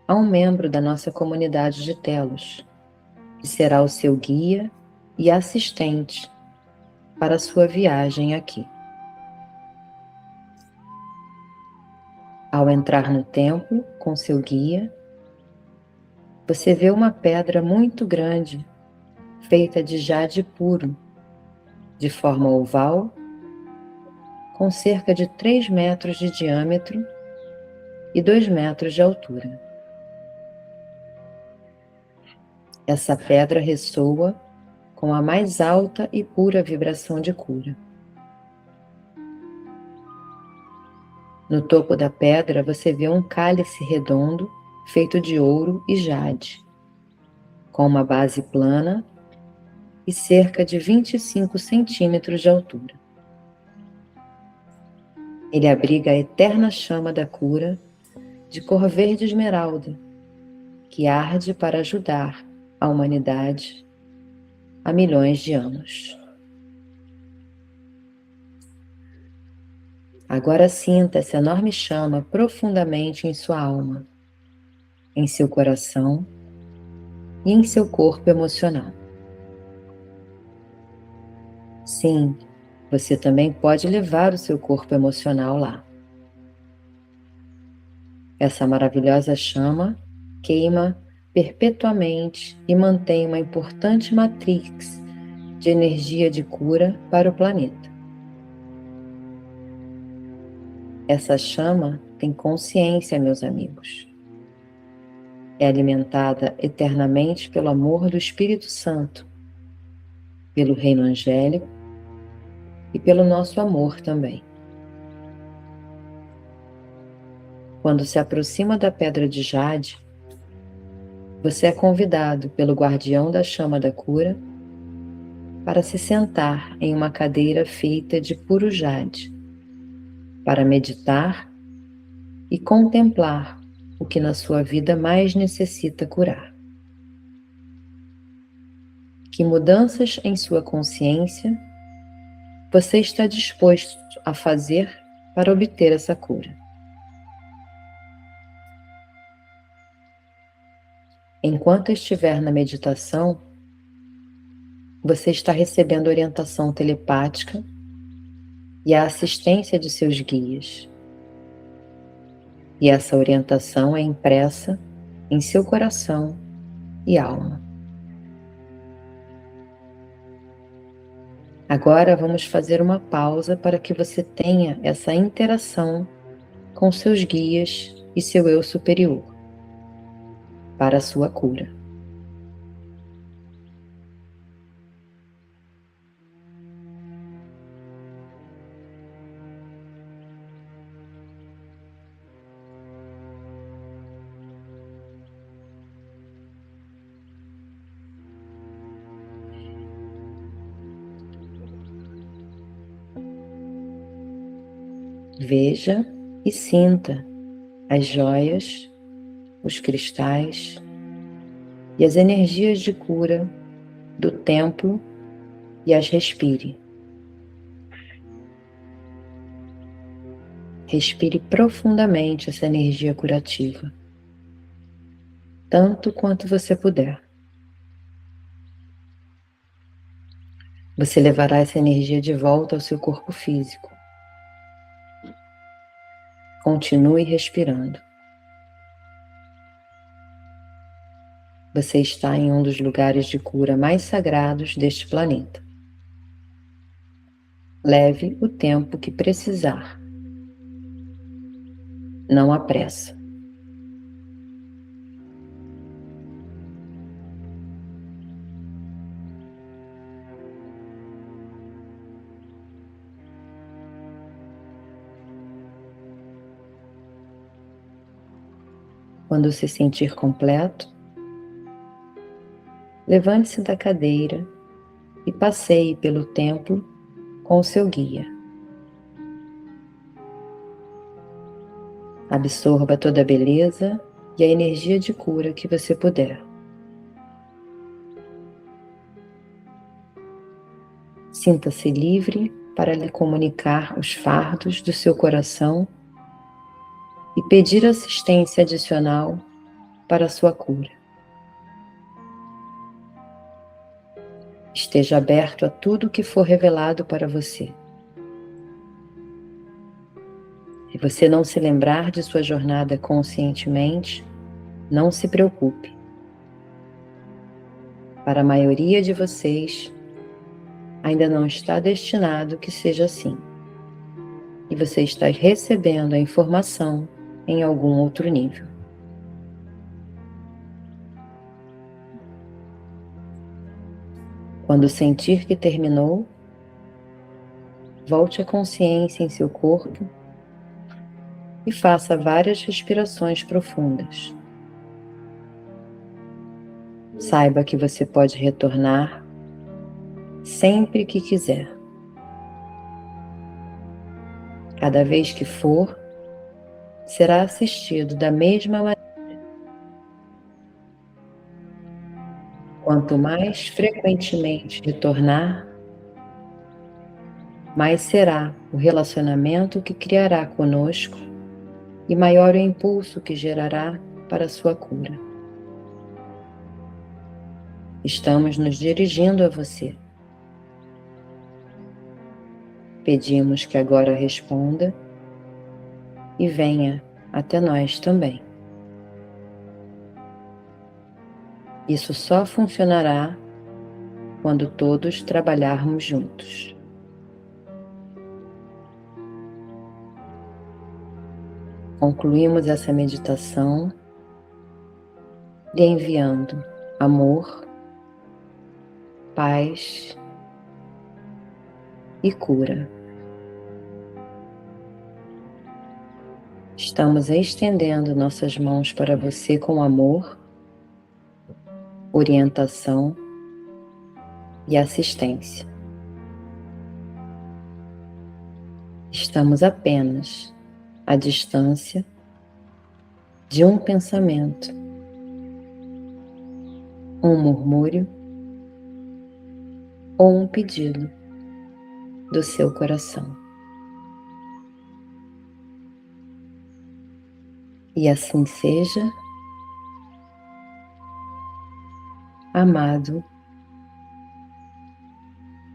a um membro da nossa comunidade de Telos, que será o seu guia e assistente para a sua viagem aqui. Ao entrar no templo com seu guia, você vê uma pedra muito grande, feita de jade puro, de forma oval, com cerca de 3 metros de diâmetro e 2 metros de altura. Essa pedra ressoa com a mais alta e pura vibração de cura. No topo da pedra você vê um cálice redondo feito de ouro e jade, com uma base plana e cerca de 25 centímetros de altura. Ele abriga a eterna chama da cura de cor verde esmeralda, que arde para ajudar a humanidade há milhões de anos. Agora sinta essa enorme chama profundamente em sua alma, em seu coração e em seu corpo emocional. Sim, você também pode levar o seu corpo emocional lá. Essa maravilhosa chama queima perpetuamente e mantém uma importante matrix de energia de cura para o planeta. Essa chama tem consciência, meus amigos. É alimentada eternamente pelo amor do Espírito Santo, pelo reino angélico e pelo nosso amor também. Quando se aproxima da pedra de jade, você é convidado pelo guardião da chama da cura para se sentar em uma cadeira feita de puro jade, para meditar e contemplar o que na sua vida mais necessita curar. Que mudanças em sua consciência você está disposto a fazer para obter essa cura? Enquanto estiver na meditação, você está recebendo orientação telepática e a assistência de seus guias. E essa orientação é impressa em seu coração e alma. Agora vamos fazer uma pausa para que você tenha essa interação com seus guias e seu eu superior, para a sua cura. Veja e sinta as joias, os cristais e as energias de cura do templo e as respire. Respire profundamente essa energia curativa, tanto quanto você puder. Você levará essa energia de volta ao seu corpo físico. Continue respirando. Você está em um dos lugares de cura mais sagrados deste planeta. Leve o tempo que precisar. Não há pressa. Quando se sentir completo, levante-se da cadeira e passeie pelo templo com o seu guia. Absorva toda a beleza e a energia de cura que você puder. Sinta-se livre para lhe comunicar os fardos do seu coração e pedir assistência adicional para a sua cura. Esteja aberto a tudo que for revelado para você. Se você não se lembrar de sua jornada conscientemente, não se preocupe. Para a maioria de vocês, ainda não está destinado que seja assim. E você está recebendo a informação em algum outro nível. Quando sentir que terminou, volte a consciência em seu corpo e faça várias respirações profundas. Saiba que você pode retornar sempre que quiser. Cada vez que for, será assistido da mesma maneira. Quanto mais frequentemente retornar, mais será o relacionamento que criará conosco e maior o impulso que gerará para a sua cura. Estamos nos dirigindo a você. Pedimos que agora responda e venha até nós também. Isso só funcionará quando todos trabalharmos juntos. Concluímos essa meditação lhe enviando amor, paz e cura. Estamos estendendo nossas mãos para você com amor, orientação e assistência. Estamos apenas à distância de um pensamento, um murmúrio ou um pedido do seu coração. E assim seja, amado,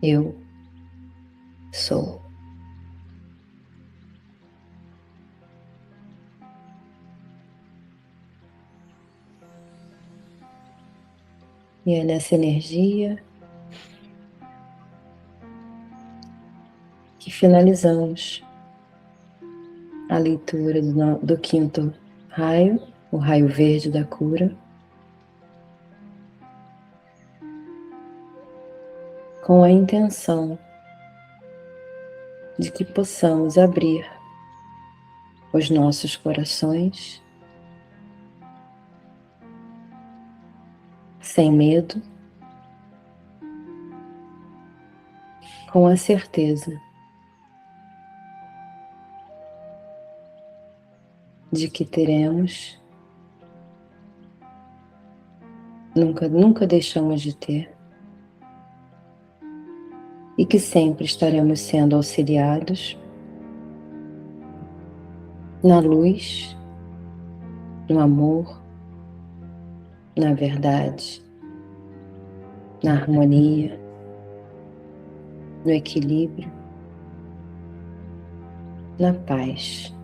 eu sou. E é nessa energia que finalizamos a leitura do quinto raio, o raio verde da cura, com a intenção de que possamos abrir os nossos corações sem medo, com a certeza de que teremos, nunca deixamos de ter, e que sempre estaremos sendo auxiliados na luz, no amor, na verdade, na harmonia, no equilíbrio, na paz.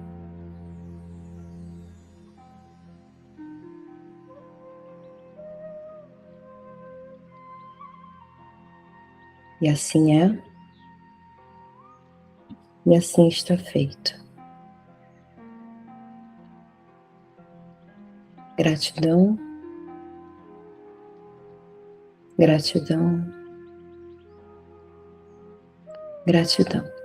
E assim é, e assim está feito. Gratidão, gratidão, gratidão.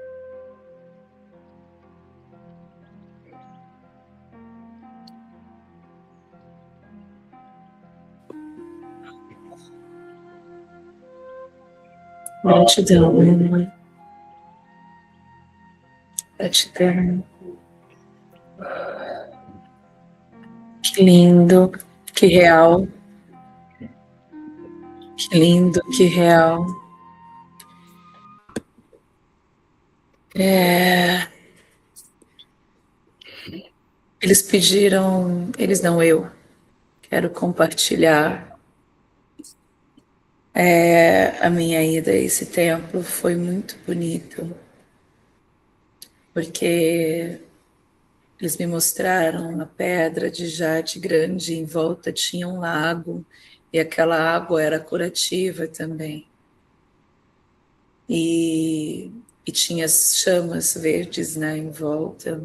Gratidão, mãe. Gratidão. Que lindo, que real. Que lindo, que real. Eles pediram, eles não, eu quero compartilhar a minha ida a esse templo. Foi muito bonito, porque eles me mostraram uma pedra de jade grande, em volta tinha um lago, e aquela água era curativa também. E tinha as chamas verdes, né, em volta.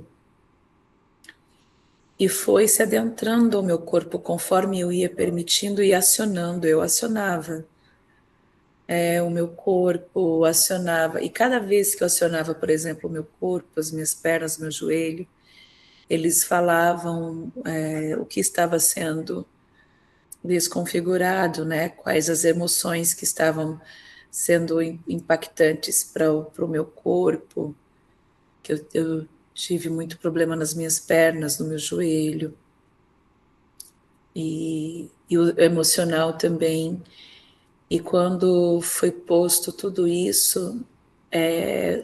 E foi se adentrando ao meu corpo conforme eu ia permitindo e acionando. Eu acionava o meu corpo, acionava. E cada vez que eu acionava, por exemplo, o meu corpo, as minhas pernas, meu joelho, eles falavam o que estava sendo desconfigurado, né? Quais as emoções que estavam sendo impactantes para o meu corpo, que eu tive muito problema nas minhas pernas, no meu joelho, e o emocional também. E quando foi posto tudo isso,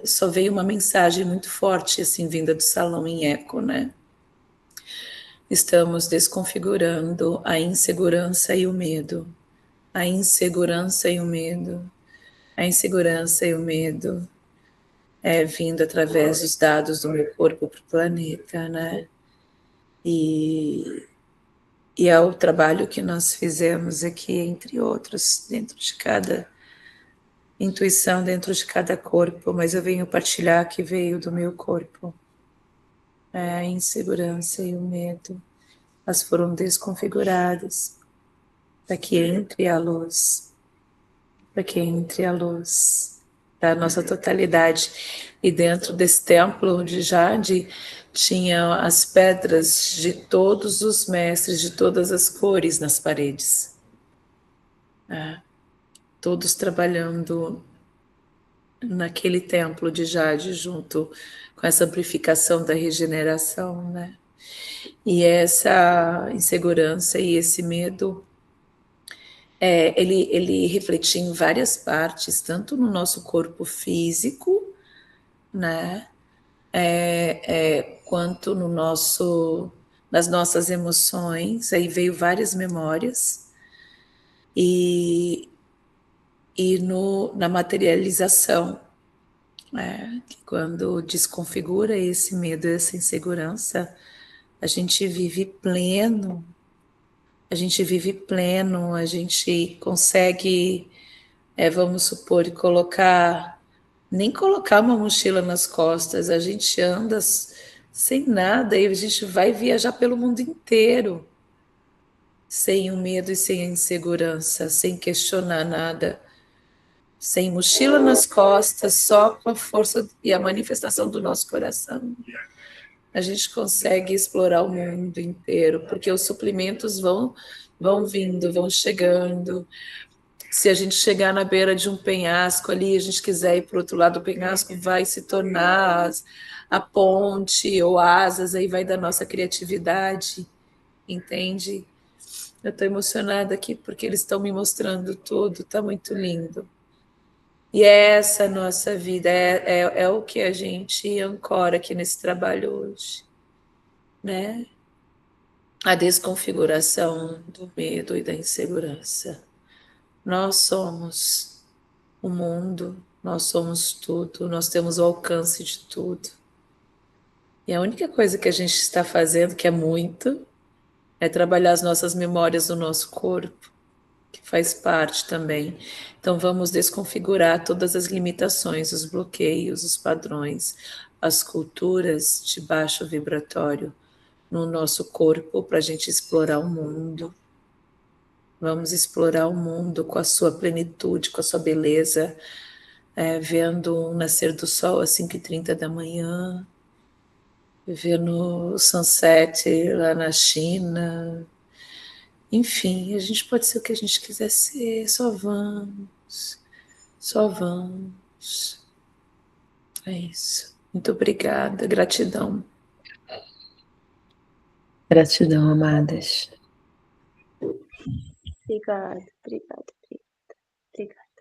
só veio uma mensagem muito forte, assim, vinda do salão em eco, né? Estamos desconfigurando a insegurança e o medo. A insegurança e o medo. A insegurança e o medo vindo através dos dados do meu corpo para o planeta, né? E é o trabalho que nós fizemos aqui, entre outros, dentro de cada intuição, dentro de cada corpo, mas eu venho partilhar que veio do meu corpo. A insegurança e o medo, elas foram desconfiguradas para que entre a luz, para que entre a luz da nossa totalidade. E dentro desse templo de Jade tinha as pedras de todos os mestres, de todas as cores nas paredes. Todos trabalhando naquele templo de Jade junto com essa amplificação da regeneração, né? E essa insegurança e esse medo, ele refletia em várias partes, tanto no nosso corpo físico, né? Quanto no nas nossas emoções. Aí veio várias memórias e na materialização, que quando desconfigura esse medo, essa insegurança, a gente vive pleno, a gente consegue, vamos supor, nem colocar uma mochila nas costas, a gente anda sem nada e a gente vai viajar pelo mundo inteiro, sem o medo e sem a insegurança, sem questionar nada, sem mochila nas costas, só com a força e a manifestação do nosso coração. A gente consegue explorar o mundo inteiro, porque os suprimentos vão vindo, vão chegando. Se a gente chegar na beira de um penhasco ali, a gente quiser ir para o outro lado do penhasco, vai se tornar a ponte ou asas, aí vai da nossa criatividade, entende? Eu estou emocionada aqui porque eles estão me mostrando tudo, está muito lindo. E é essa nossa vida, é o que a gente ancora aqui nesse trabalho hoje, né? A desconfiguração do medo e da insegurança. Nós somos o mundo, nós somos tudo, nós temos o alcance de tudo. E a única coisa que a gente está fazendo, que é muito, é trabalhar as nossas memórias do nosso corpo, que faz parte também. Então vamos desconfigurar todas as limitações, os bloqueios, os padrões, as culturas de baixo vibratório no nosso corpo para a gente explorar o mundo. Vamos explorar o mundo com a sua plenitude, com a sua beleza, vendo o nascer do sol às 5h30 da manhã, vendo o sunset lá na China. Enfim, a gente pode ser o que a gente quiser ser, só vamos, só vamos. É isso. Muito obrigada, gratidão. Gratidão, amadas. Obrigada.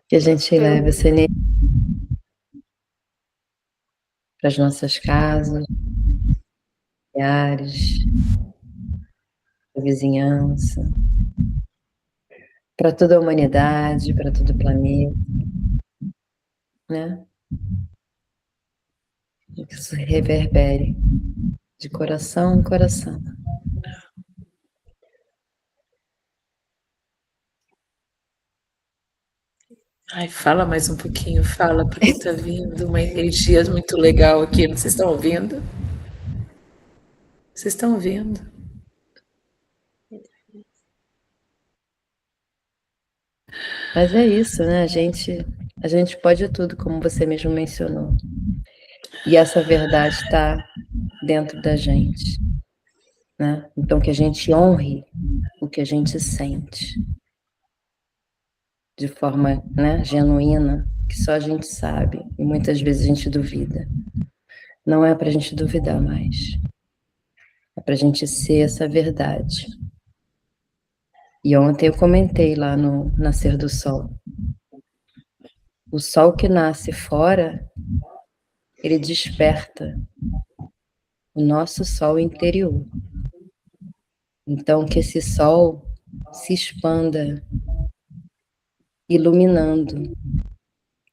Que a gente leve essa energia para as nossas casas, familiares, para a vizinhança, para toda a humanidade, para todo o planeta, né? Que isso reverbere de coração em coração. Ai, fala mais um pouquinho, fala, porque está vindo uma energia muito legal aqui. Vocês estão ouvindo? Vocês estão ouvindo? Mas é isso, né? A gente pode tudo, como você mesmo mencionou. E essa verdade está dentro da gente, né? Então que a gente honre o que a gente sente de forma, né, genuína, que só a gente sabe e muitas vezes a gente duvida. Não é para a gente duvidar mais, é para a gente ser essa verdade. E ontem eu comentei lá no Nascer do Sol O sol que nasce fora, ele desperta o nosso sol interior. Então, que esse sol se expanda, iluminando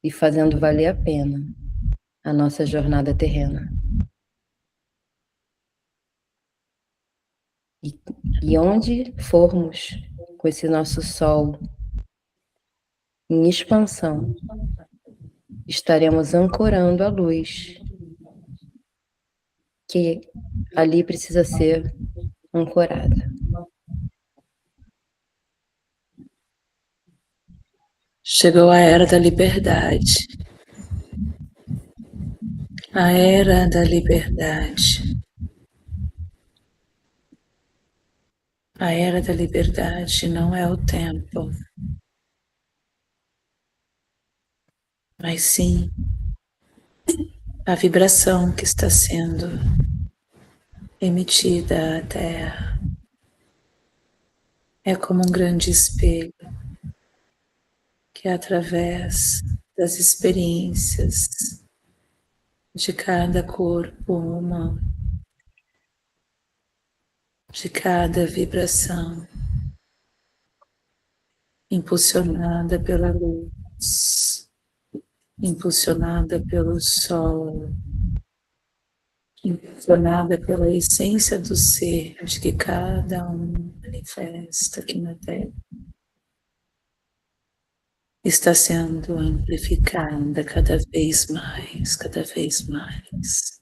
e fazendo valer a pena a nossa jornada terrena. E onde formos com esse nosso sol em expansão, estaremos ancorando a luz que ali precisa ser ancorada. Chegou a era da liberdade. A era da liberdade. A era da liberdade não é o tempo, mas sim a vibração que está sendo emitida à Terra. É como um grande espelho que, através das experiências de cada corpo humano, de cada vibração, impulsionada pela luz, impulsionada pelo sol, impulsionada pela essência do ser de que cada um manifesta aqui na Terra, está sendo amplificada cada vez mais, cada vez mais.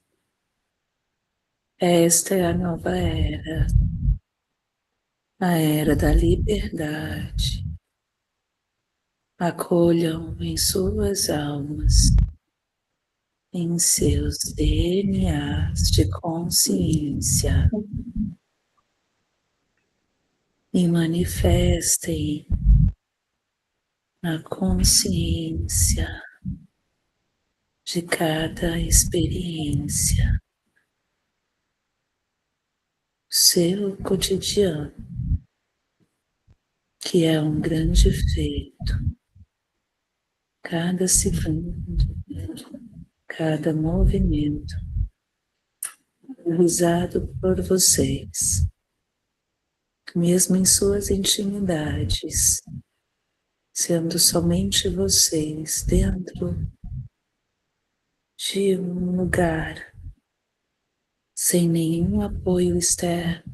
Esta é a nova era, a era da liberdade. Acolham em suas almas, em seus DNAs de consciência, e manifestem na consciência de cada experiência o seu cotidiano, que é um grande feito. Cada segundo, cada movimento realizado por vocês, mesmo em suas intimidades, sendo somente vocês dentro de um lugar sem nenhum apoio externo,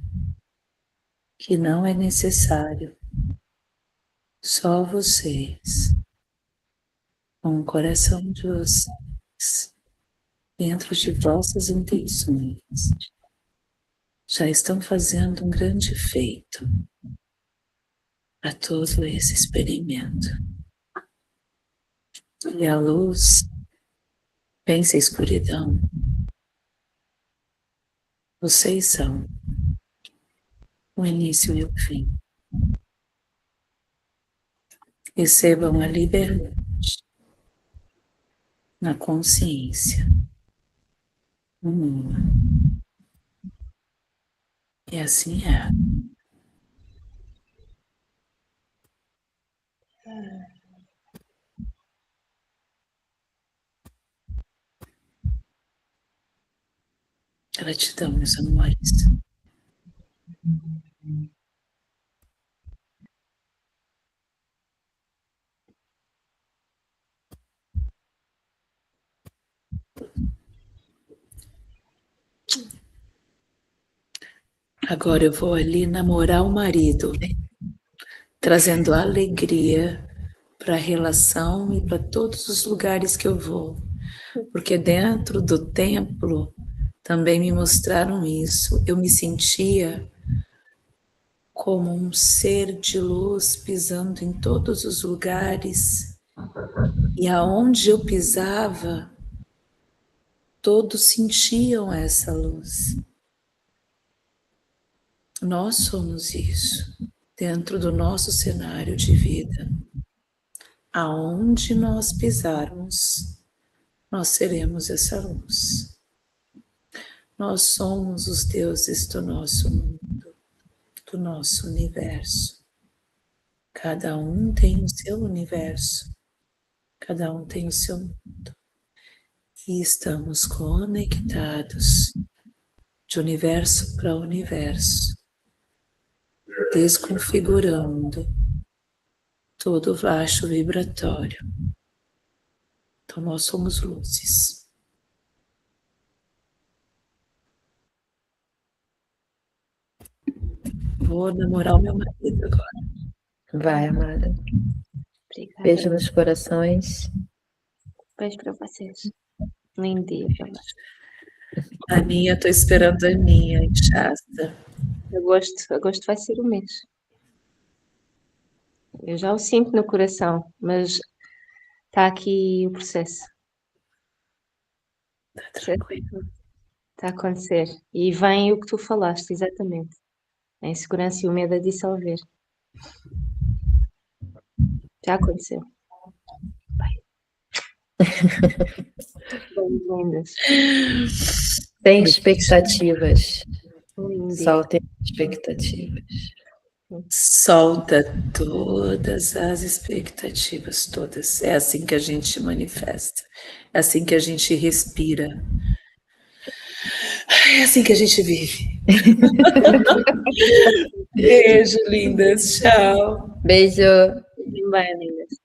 que não é necessário, só vocês, com o coração de vocês, dentro de vossas intenções, já estão fazendo um grande feito a todo esse experimento. E a luz vence a escuridão. Vocês são o início e o fim. Recebam a liberdade na consciência. E assim é. Gratidão, meus amores. Agora eu vou ali namorar o marido, trazendo alegria para a relação e para todos os lugares que eu vou. Porque dentro do templo também me mostraram isso. Eu me sentia como um ser de luz pisando em todos os lugares. E aonde eu pisava, todos sentiam essa luz. Nós somos isso, dentro do nosso cenário de vida. Aonde nós pisarmos, nós seremos essa luz. Nós somos os deuses do nosso mundo, do nosso universo. Cada um tem o seu universo. Cada um tem o seu mundo. E estamos conectados de universo para universo, desconfigurando todo o baixo vibratório. Então nós somos luzes. Vou namorar o meu marido agora. Vai, amada. Obrigada. Beijo nos corações. Beijo para vocês. Lindo dia para nós. Aninha, tô esperando a Aninha em Shasta. Agosto vai ser o mês. Eu já o sinto no coração, mas está aqui o processo. Tá tranquilo. Está a acontecer. E vem o que tu falaste, exatamente. A insegurança e o medo a dissolver. Já aconteceu. Bem lindas. Sem expectativas. Lindo. Soltem expectativas. Solta todas as expectativas, todas. É assim que a gente manifesta. É assim que a gente respira. É assim que a gente vive. Beijo, lindas. Tchau. Beijo. Bem, lindas.